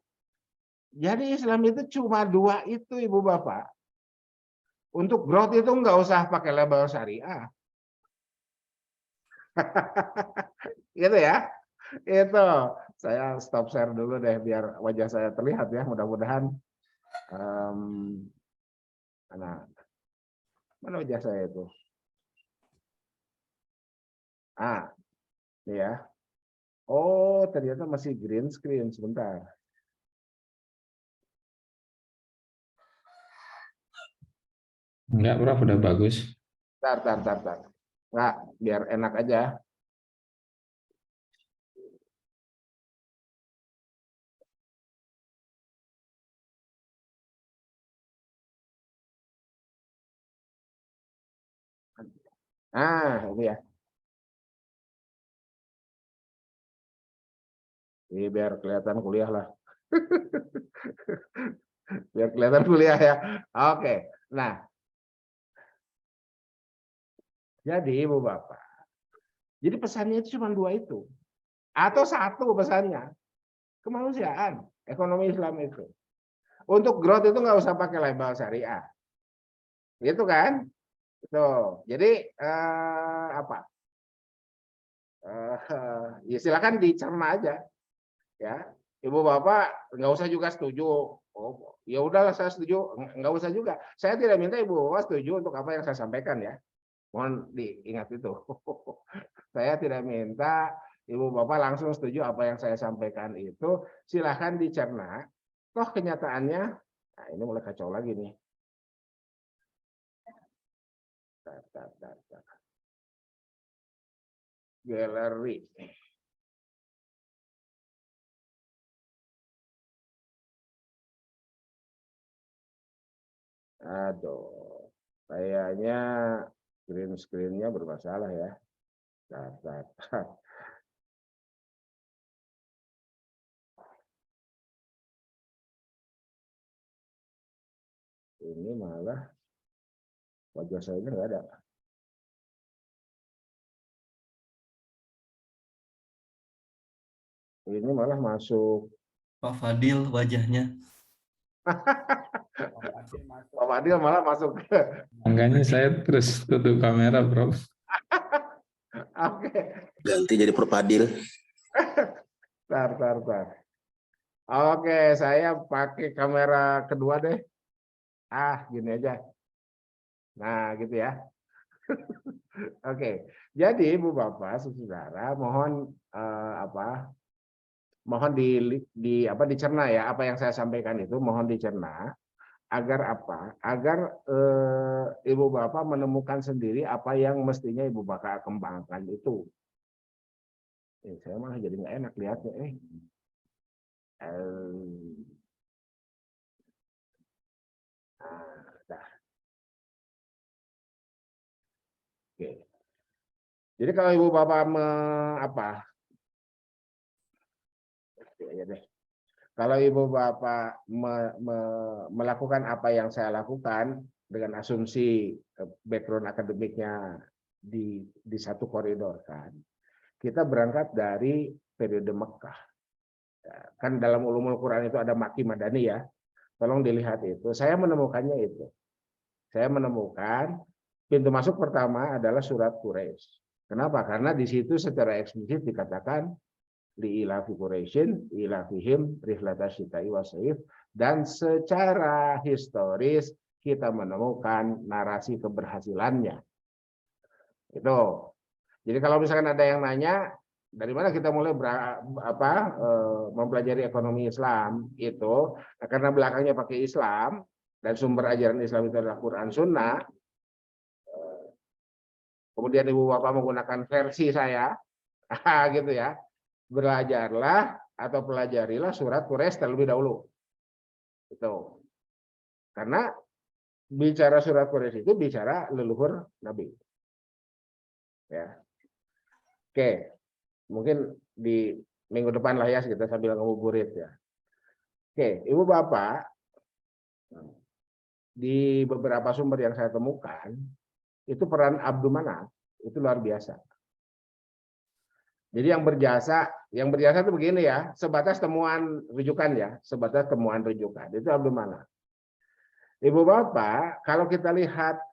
Jadi Islam itu cuma dua itu, Ibu Bapak. Untuk growth itu nggak usah pakai label syariah. Gitu ya. Itu. Saya stop share dulu deh biar wajah saya terlihat ya. Mudah-mudahan mana wajah saya itu. Ini ya. Oh, ternyata masih green screen sebentar. Enggak, Prof, udah bagus. Tar. Nggak, biar enak aja. Ini ya. Ini biar kelihatan kuliah lah. Biar kelihatan kuliah ya. Oke. Nah, jadi Ibu Bapak. Jadi pesannya itu cuma dua itu. Atau satu pesannya. Kemanusiaan. Ekonomi Islam itu. Untuk growth itu nggak usah pakai label syariah. Gitu kan? Tuh. Jadi apa? Ya silakan dicerna aja. Ya, Ibu Bapak nggak usah juga setuju. Oh, ya udahlah saya setuju, nggak usah juga. Saya tidak minta Ibu Bapak setuju untuk apa yang saya sampaikan ya. Mohon diingat itu. Saya tidak minta Ibu Bapak langsung setuju apa yang saya sampaikan itu. Silahkan dicerna. Toh kenyataannya, nah ini mulai kacau lagi nih. Galeri. Aduh, kayaknya green screen-nya bermasalah ya. Ini malah wajah saya ini nggak ada. Ini malah masuk. Pak Fadil wajahnya. Pak Fadil malah masuk. Makanya saya terus tutup kamera, Prof. Oke. Ganti jadi Prof Fadil. Tar. Oke, saya pakai kamera kedua deh. Gini aja. Nah, gitu ya. Oke. Jadi Ibu Bapak, Saudara, mohon mohon dicerna ya apa yang saya sampaikan itu, mohon dicerna agar apa? Agar Ibu Bapak menemukan sendiri apa yang mestinya Ibu Bapak kembangkan itu. Saya malah jadi nggak enak lihatnya. Oke. Jadi kalau Ibu Bapak kalau Ibu Bapak melakukan apa yang saya lakukan dengan asumsi background akademiknya di satu koridor kan, kita berangkat dari periode Mekah. Kan dalam ulumul Quran itu ada Makki Madani ya. Tolong dilihat itu. Saya menemukannya itu. Saya menemukan pintu masuk pertama adalah surat Quraisy. Kenapa? Karena di situ secara eksplisit dikatakan li'ilafi Quraisyin, ilafihim rihlatash syita'i wasayf, dan secara historis kita menemukan narasi keberhasilannya. Itu. Jadi kalau misalkan ada yang nanya dari mana kita mulai mempelajari ekonomi Islam itu, karena belakangnya pakai Islam dan sumber ajaran Islam itu adalah Quran Sunnah. Kemudian Ibu Bapak menggunakan versi saya, gitu ya. Belajarlah atau pelajarilah surat Quraisy terlebih dahulu. Itu. Karena bicara surat Quraisy itu bicara leluhur Nabi. Ya. Oke. Mungkin di minggu depan lah ya kita sambil ngabuburit ya. Oke, Ibu Bapak, di beberapa sumber yang saya temukan, itu peran Abdul Manaf itu luar biasa. Jadi yang berjasa itu begini ya, sebatas temuan rujukan ya, sebatas temuan rujukan. Itu Abdul Manaf. Ibu Bapak, kalau kita lihat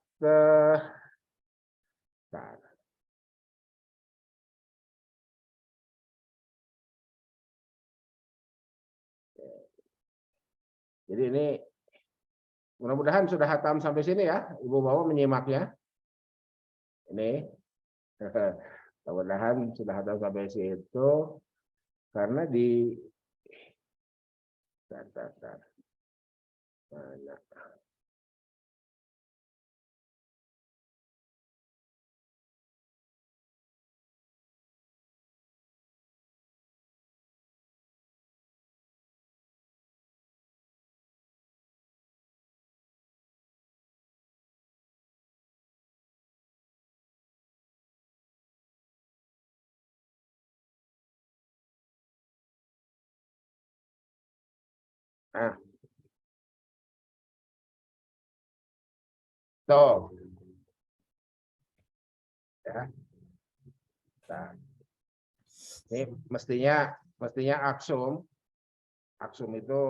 jadi ini mudah-mudahan sudah hatam sampai sini ya, Ibu Bapak menyimaknya. Ini mudah-mudahan sudah hatam sampai situ, karena di mana? Nah, tuh. Ya. Nah, ini mestinya aksum itu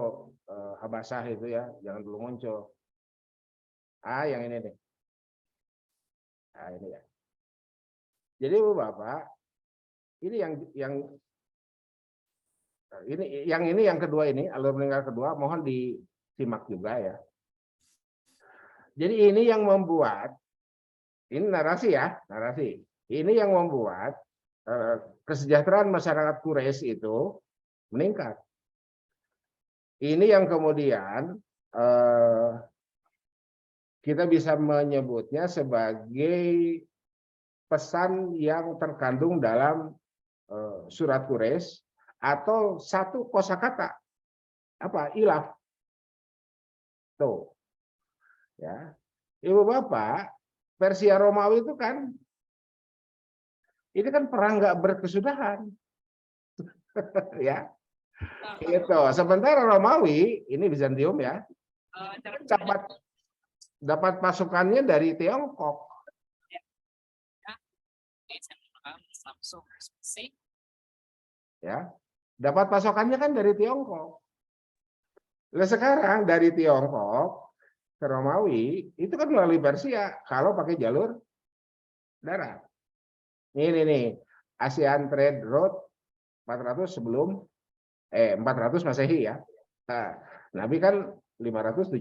habasah itu ya, jangan dulu muncul. Yang ini nih. Nah, ini ya. Jadi Ibu Bapak, ini yang kedua ini, alur meninggal kedua, mohon disimak juga ya. Jadi ini yang membuat, ini narasi ya, narasi. Ini yang membuat kesejahteraan masyarakat Quraisy itu meningkat. Ini yang kemudian kita bisa menyebutnya sebagai pesan yang terkandung dalam surat Quraisy atau satu kosakata apa ilaf. Tuh. Ya. Ibu Bapak, Persia Romawi itu kan ini kan perang nggak berkesudahan. Ya. Itu. Sementara Romawi, ini Bizantium ya. Dapat pasukannya dari Tiongkok. Ya. Dapat pasukannya kan dari Tiongkok. Nah, sekarang dari Tiongkok ke Romawi itu kan melalui Persia kalau pakai jalur darat. Ini nih ASEAN Trade Route 400 sebelum 400 Masehi ya. Nah, Nabi kan 571.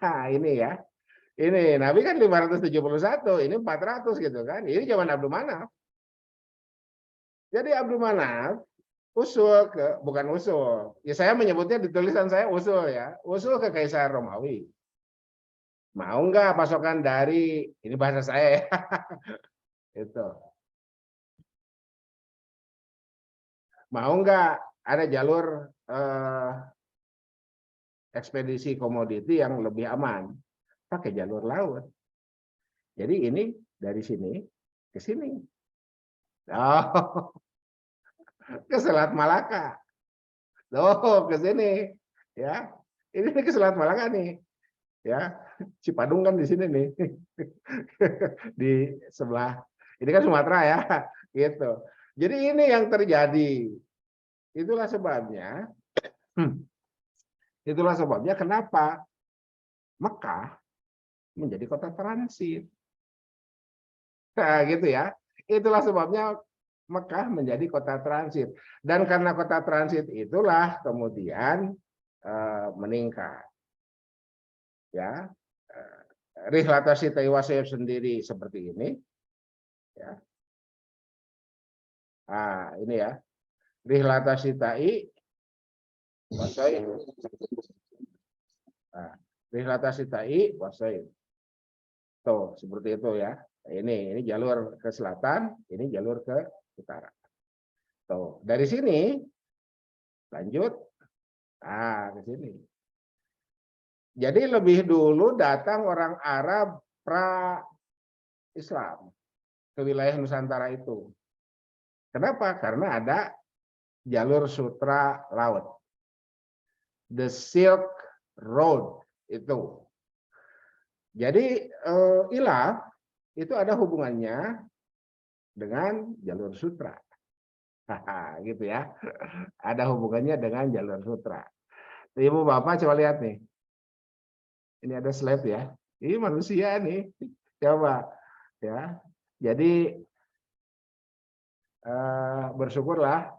Nah, ini ya. Ini Nabi kan 571, ini 400 gitu kan. Ini zaman Abdul Manaf. Jadi Abdul Manaf bukan usul. Ya saya menyebutnya di tulisan saya usul ya. Usul ke Kaisar Romawi. Mau nggak pasokan dari, ini bahasa saya ya. Itu. Mau nggak ada jalur ekspedisi komoditi yang lebih aman? Pakai jalur laut. Jadi ini dari sini ke sini. Oh, ke Selat Malaka. Oh, ke sini. Ya. Ini ke Selat Malaka nih. Ya. Cipadung kan di sini nih. Di sebelah. Ini kan Sumatera ya. Gitu. Jadi ini yang terjadi. Itulah sebabnya kenapa Mekah menjadi kota transit. Nah, gitu ya. Itulah sebabnya Mekah menjadi kota transit. Dan karena kota transit itulah kemudian meningkat. Ya. Rihlatasi Taiwasev sendiri seperti ini. Ya. Nah, ini ya. Rihlatasi Tai Wasoid. Nah, Rihlatasi Tai Wasoid. Tuh, seperti itu ya. Ini jalur ke selatan, ini jalur ke utara. Tuh, dari sini lanjut ke sini. Jadi lebih dulu datang orang Arab pra-Islam ke wilayah Nusantara itu. Kenapa? Karena ada jalur sutra laut. The Silk road itu. Jadi ILA itu ada hubungannya dengan jalur sutra. Gitu ya. Ada hubungannya dengan jalur sutra. Ibu Bapak coba lihat nih. Ini ada slide ya. Ini manusia nih. Coba ya. Jadi bersyukurlah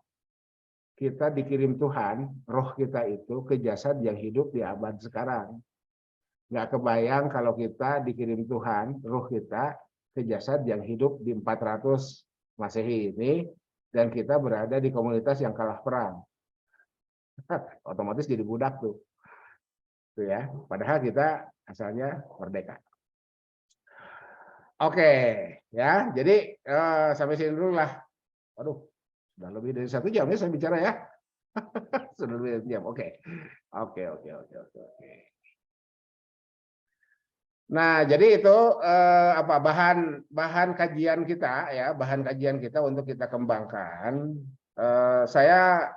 kita dikirim Tuhan, roh kita itu ke jasad yang hidup di abad sekarang. Nggak kebayang kalau kita dikirim Tuhan, roh kita ke jasad yang hidup di 400 Masehi ini, dan kita berada di komunitas yang kalah perang. Otomatis jadi budak tuh. Tuh ya. Padahal kita asalnya merdeka. Oke, ya. Jadi sampai sini dulu lah. Aduh, sudah lebih dari 1 jam ya saya bicara ya. Sudah lebih dari 1 jam. Oke. Nah, jadi itu bahan kajian kita ya, bahan kajian kita untuk kita kembangkan. Saya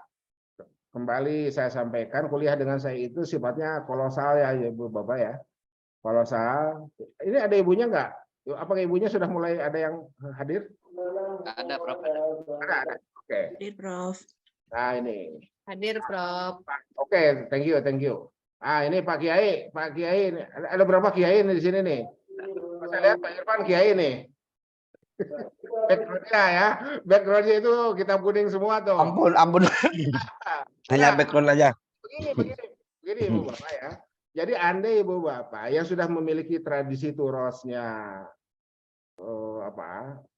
kembali saya sampaikan kuliah dengan saya itu sifatnya kolosal ya Ibu Bapak ya. Kolosal. Ini ada ibunya nggak? Apakah ibunya sudah mulai ada yang hadir? Ada, Prof. Ada. Oke. Hadir, Prof. Nah, ini. Hadir, Prof. Oke, thank you. Ini Pak Kiai. Ada berapa Kiai di sini nih? Saya lihat Pak Irfan Kiai nih. Background-nya ya. Background-nya itu kitab kuning semua tuh. Ampun. Hanya background aja. Begini Ibu Bapak ya. Jadi andai Ibu Bapak yang sudah memiliki tradisi turosnya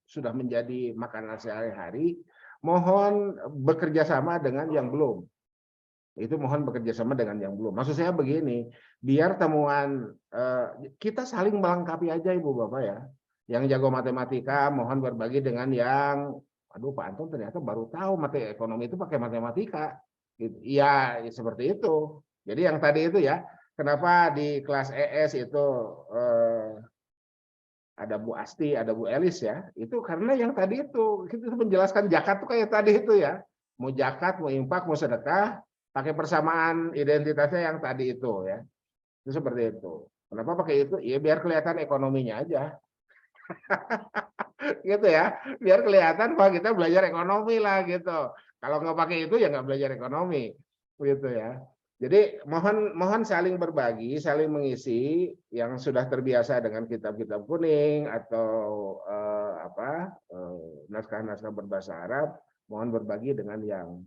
sudah menjadi makanan sehari-hari, mohon bekerja sama dengan yang belum. Itu mohon bekerja sama dengan yang belum. Maksud saya begini, biar temuan kita saling melengkapi aja Ibu Bapak ya. Yang jago matematika mohon berbagi dengan yang Pak Anton ternyata baru tahu materi ekonomi itu pakai matematika. Iya, seperti itu. Jadi yang tadi itu ya, kenapa di kelas ES itu ada Bu Asti, ada Bu Elis ya, itu karena yang tadi itu kita menjelaskan zakat tuh kayak tadi itu ya, mau zakat, mau infak, mau sedekah, pakai persamaan identitasnya yang tadi itu ya, itu seperti itu. Kenapa pakai itu? Ya biar kelihatan ekonominya aja, gitu ya, biar kelihatan bahwa kita belajar ekonomi lah gitu. Kalau nggak pakai itu ya nggak belajar ekonomi, gitu ya. Jadi mohon saling berbagi, saling mengisi yang sudah terbiasa dengan kitab-kitab kuning atau naskah-naskah berbahasa Arab, mohon berbagi dengan yang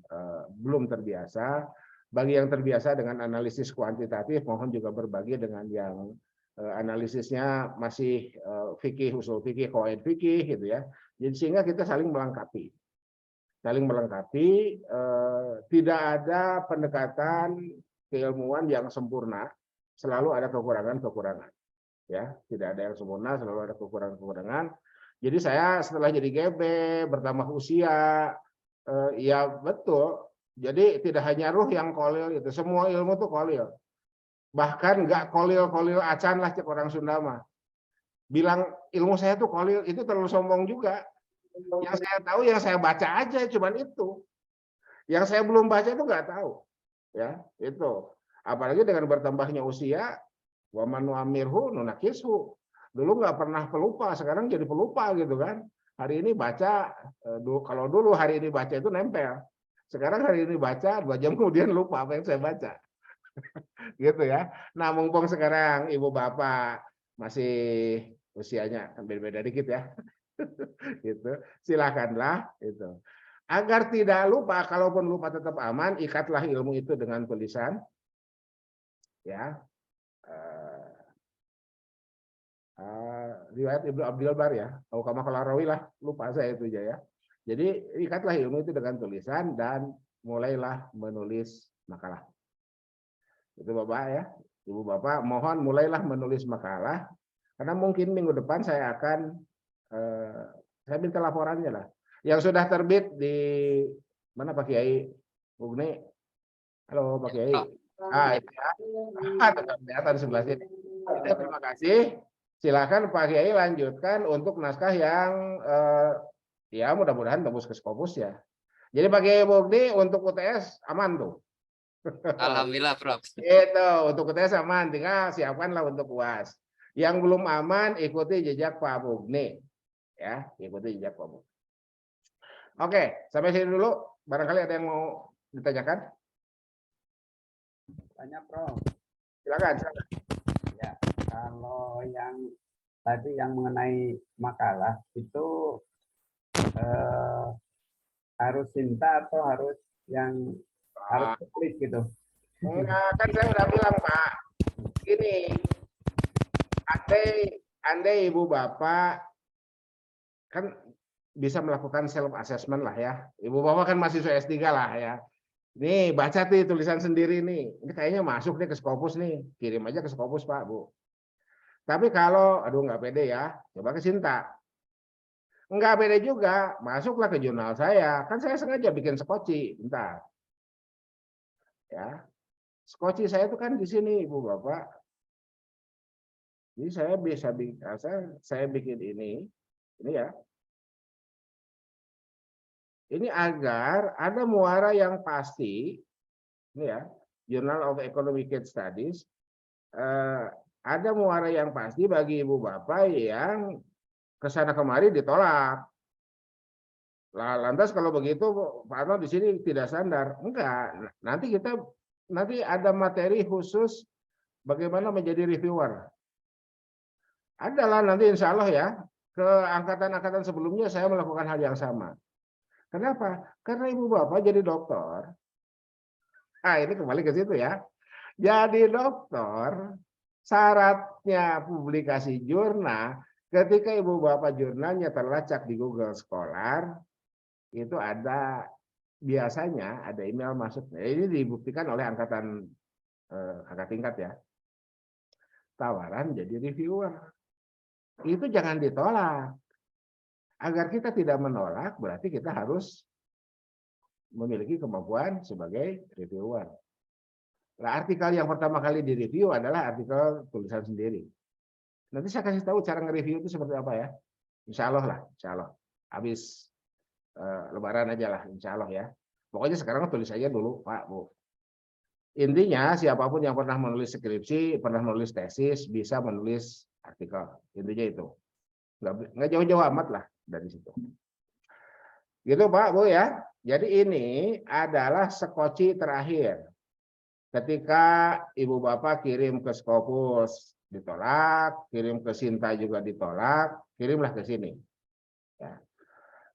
belum terbiasa. Bagi yang terbiasa dengan analisis kuantitatif, mohon juga berbagi dengan yang analisisnya masih fikih, usul fikih, qawaid fikih gitu ya. Jadi sehingga kita saling melengkapi. Tidak ada pendekatan keilmuan yang sempurna, selalu ada kekurangan-kekurangan. Ya, tidak ada yang sempurna, selalu ada kekurangan-kekurangan. Jadi saya setelah jadi GB, bertambah usia, ya betul. Jadi tidak hanya ruh yang kolil itu, semua ilmu itu kolil. Bahkan nggak kolil acan lah cek orang Sunda mah. Bilang ilmu saya tuh kolil itu terlalu sombong juga. Yang saya tahu, yang saya baca aja, cuman itu. Yang saya belum baca itu nggak tahu, ya itu. Apalagi dengan bertambahnya usia, waman nu'amirhu nunakishu. Dulu nggak pernah pelupa, sekarang jadi pelupa gitu kan. Hari ini baca, kalau dulu hari ini baca itu nempel. Sekarang hari ini baca, 2 jam kemudian lupa apa yang saya baca, gitu ya. Nah, mumpung sekarang ibu bapak masih usianya beda-beda dikit ya. Gitu, silakanlah itu agar tidak lupa. Kalaupun lupa tetap aman, ikatlah ilmu itu dengan tulisan ya. Riwayat Ibnu Abdul Bar ya, atau kama qala rawi lah, lupa saya itu aja ya. Jadi ikatlah ilmu itu dengan tulisan dan mulailah menulis makalah. Itu Bapak ya, Ibu Bapak, mohon mulailah menulis makalah, karena mungkin minggu depan saya akan saya minta laporannya lah. Yang sudah terbit di mana Pak Kiai? Bugni. Halo Pak Kiai. Itu ya. Terlihat di sebelah sini. Terima kasih. Silakan Pak Kiai lanjutkan untuk naskah yang ya mudah-mudahan tembus ke Scopus ya. Jadi Pak Kiai Bugni untuk UTS aman tuh. Alhamdulillah, Prof. Itu untuk UTS aman, tinggal siapkanlah untuk UAS. Yang belum aman ikuti jejak Pak Mugni, ya, ikuti jejak Pak Mugni. Oke, sampai sini dulu. Barangkali ada yang mau ditanyakan? Tanya, Prof. Silakan. Ya, kalau yang tadi yang mengenai makalah itu harus cinta atau harus yang harus tulis gitu? Enggak, kan saya udah bilang Pak, gini, andai ibu bapak kan bisa melakukan self assessment lah ya, ibu bapak kan mahasiswa S3 lah ya, nih baca tuh tulisan sendiri nih, ini kayaknya masuk nih ke Scopus nih, kirim aja ke Scopus Pak Bu. Tapi kalau, aduh nggak pede ya, coba ke Sinta. Nggak pede juga, masuklah ke jurnal saya, kan saya sengaja bikin skoci, bentar. Ya, skoci saya itu kan di sini ibu bapak. Jadi saya bisa bikin, saya bikin ini ya. Ini agar ada muara yang pasti, ini ya, Journal of Economic Studies, ada muara yang pasti bagi ibu bapak yang kesana kemari ditolak. Lantas kalau begitu Pak Arno di sini tidak standar, enggak. Nanti ada materi khusus bagaimana menjadi reviewer. Adalah nanti insya Allah ya, ke angkatan-angkatan sebelumnya saya melakukan hal yang sama. Kenapa? Karena ibu bapak jadi dokter. Nah ini kembali ke situ ya. Jadi dokter, syaratnya publikasi jurnal, ketika ibu bapak jurnalnya terlacak di Google Scholar, itu ada biasanya ada email masuk. Ini dibuktikan oleh angkatan angkat tingkat ya. Tawaran jadi reviewer. Itu jangan ditolak. Agar kita tidak menolak, berarti kita harus memiliki kemampuan sebagai reviewer. Nah, artikel yang pertama kali direview adalah artikel tulisan sendiri. Nanti saya kasih tahu cara nge-review itu seperti apa ya. Insya Allah lah, insya Allah. Habis Lebaran aja lah, insya Allah ya. Pokoknya sekarang tulis aja dulu, Pak, Bu. Intinya siapapun yang pernah menulis skripsi, pernah menulis tesis, bisa menulis artikel. Intinya itu. Nggak jauh-jauh amat lah dari situ. Gitu Pak, Bu ya. Jadi ini adalah skoci terakhir. Ketika ibu bapak kirim ke Scopus ditolak, kirim ke Sinta juga ditolak, kirimlah ke sini. Ya.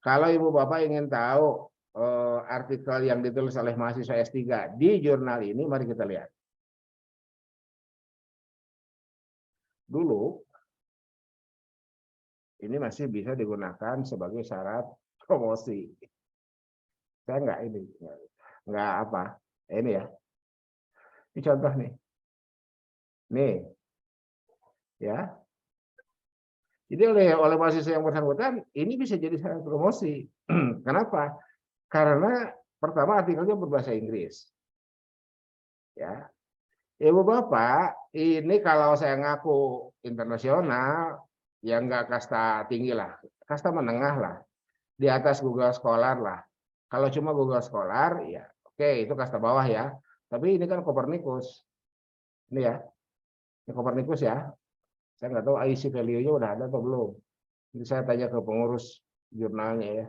Kalau ibu bapak ingin tahu artikel yang ditulis oleh mahasiswa S3 di jurnal ini, mari kita lihat. Dulu ini masih bisa digunakan sebagai syarat promosi. Saya enggak apa. Ini ya. Ini contoh nih. Nih. Ya. Jadi oleh mahasiswa yang bersangkutan ini bisa jadi syarat promosi. Kenapa? Karena pertama artikelnya berbahasa Inggris. Ya. Ibu bapak, ini kalau saya ngaku internasional, ya enggak kasta tinggi lah, kasta menengah lah, di atas Google Scholar lah. Kalau cuma Google Scholar, ya oke, itu kasta bawah ya. Tapi ini kan Copernicus, ini ya, ini Copernicus ya. Saya nggak tahu IC value-nya udah ada atau belum. Jadi saya tanya ke pengurus jurnalnya ya.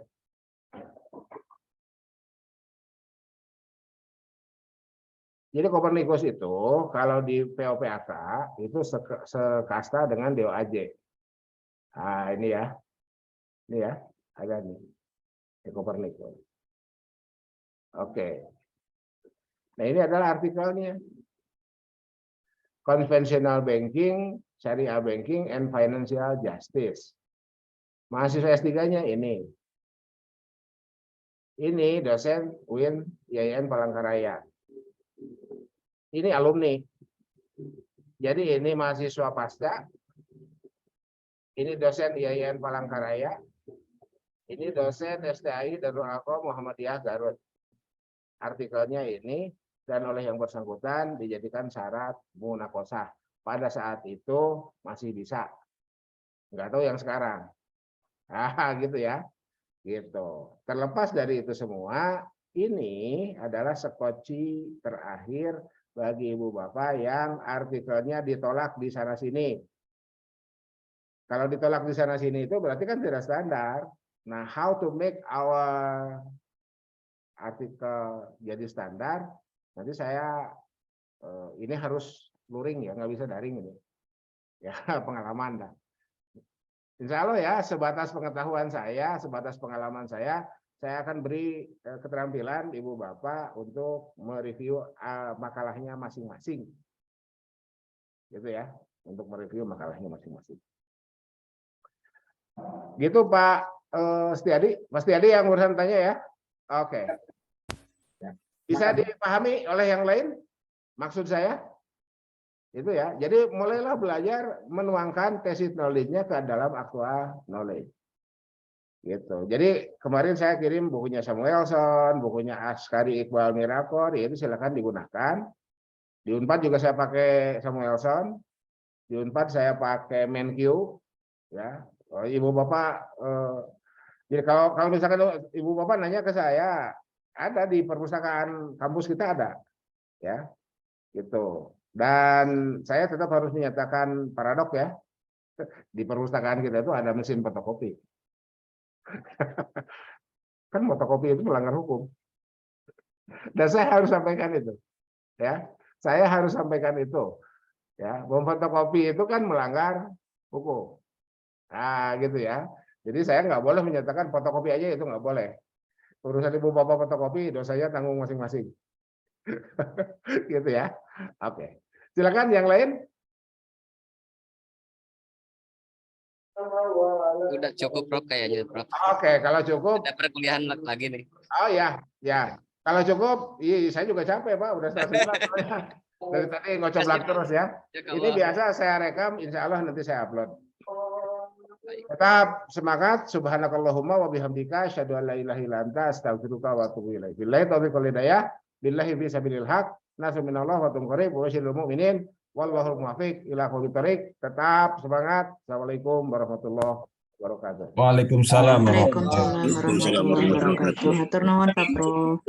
Jadi Copernicus itu kalau di POPAK itu sekasta dengan DOAJ. Nah, ini ya, ada nih, di Copernicus. Oke. Nah ini adalah artikelnya. Conventional Banking, Syariah Banking, and Financial Justice. Mahasiswa S3-nya ini. Ini dosen UIN IAIN Palangkaraya. Ini alumni. Jadi ini mahasiswa pasca. Ini dosen IAIN Palangkaraya. Ini dosen STAI Darul Aqom Muhammadiyah Garut. Artikelnya ini dan oleh yang bersangkutan dijadikan syarat munaqosyah. Pada saat itu masih bisa. Nggak tahu yang sekarang. Gitu ya. Gitu. Terlepas dari itu semua, ini adalah skoci terakhir bagi Ibu Bapak yang artikelnya ditolak di sana sini. Kalau ditolak di sana sini itu berarti kan tidak standar. Nah, how to make our artikel jadi standar? Nanti saya ini harus luring ya, nggak bisa daring ini. Ya, pengalaman dah. Insya Allah ya, sebatas pengetahuan saya, sebatas pengalaman saya akan beri keterampilan Ibu Bapak untuk mereview makalahnya masing-masing. Gitu ya, untuk mereview makalahnya masing-masing. Gitu Pak Setiadi. Mas Setiadi yang urusan tanya ya. Oke. Bisa dipahami oleh yang lain? Maksud saya? Itu ya. Jadi mulailah belajar menuangkan tacit knowledge-nya ke dalam actual knowledge. Gitu. Jadi kemarin saya kirim bukunya Samuelson, bukunya Askari Iqbal Mirakor, itu silakan digunakan. Di Unpad juga saya pakai Samuelson, di Unpad saya pakai MenQ, ya. Ibu Bapak, jadi kalau misalkan Ibu Bapak nanya ke saya, ada di perpustakaan kampus kita ada, ya, gitu. Dan saya tetap harus menyatakan paradok ya, di perpustakaan kita itu ada mesin fotokopi. Kan fotokopi itu melanggar hukum. Dan saya harus sampaikan itu. Ya, saya harus sampaikan itu. Ya, memfotokopi itu kan melanggar hukum. Nah, gitu ya. Jadi saya nggak boleh menyatakan fotokopi aja itu nggak boleh. Urusan Ibu Bapak fotokopi, dosanya tanggung masing-masing. Gitu ya. Oke. Silakan yang lain. Udah cukup Prof kayaknya Prof. Oke, kalau cukup. Ada perkuliahan lagi nih. Oh ya, ya. Kalau cukup, iya saya juga capek Pak, udah setengah dari tadi ngocoblak terus ya. Ini biasa saya rekam, insya Allah nanti saya upload. Tetap semangat. Subhanakallahumma wa bihamdika asyhadu an la ilaha illa anta astaghfiruka wa atubu ilaik. Billahi taufiq wal hidayah. Billahi fi sabilil haq. Nasu minallah wa tum qarib wa basyiril mu'minin. Wallahu muwaffiq ila aqwamit thoriq. Tetap semangat. Assalamualaikum warahmatullahi wabarakatuh. Waalaikumsalam. Waalaikumsalam warahmatullahi wabarakatuh. Hatur nuhun Pak Prof.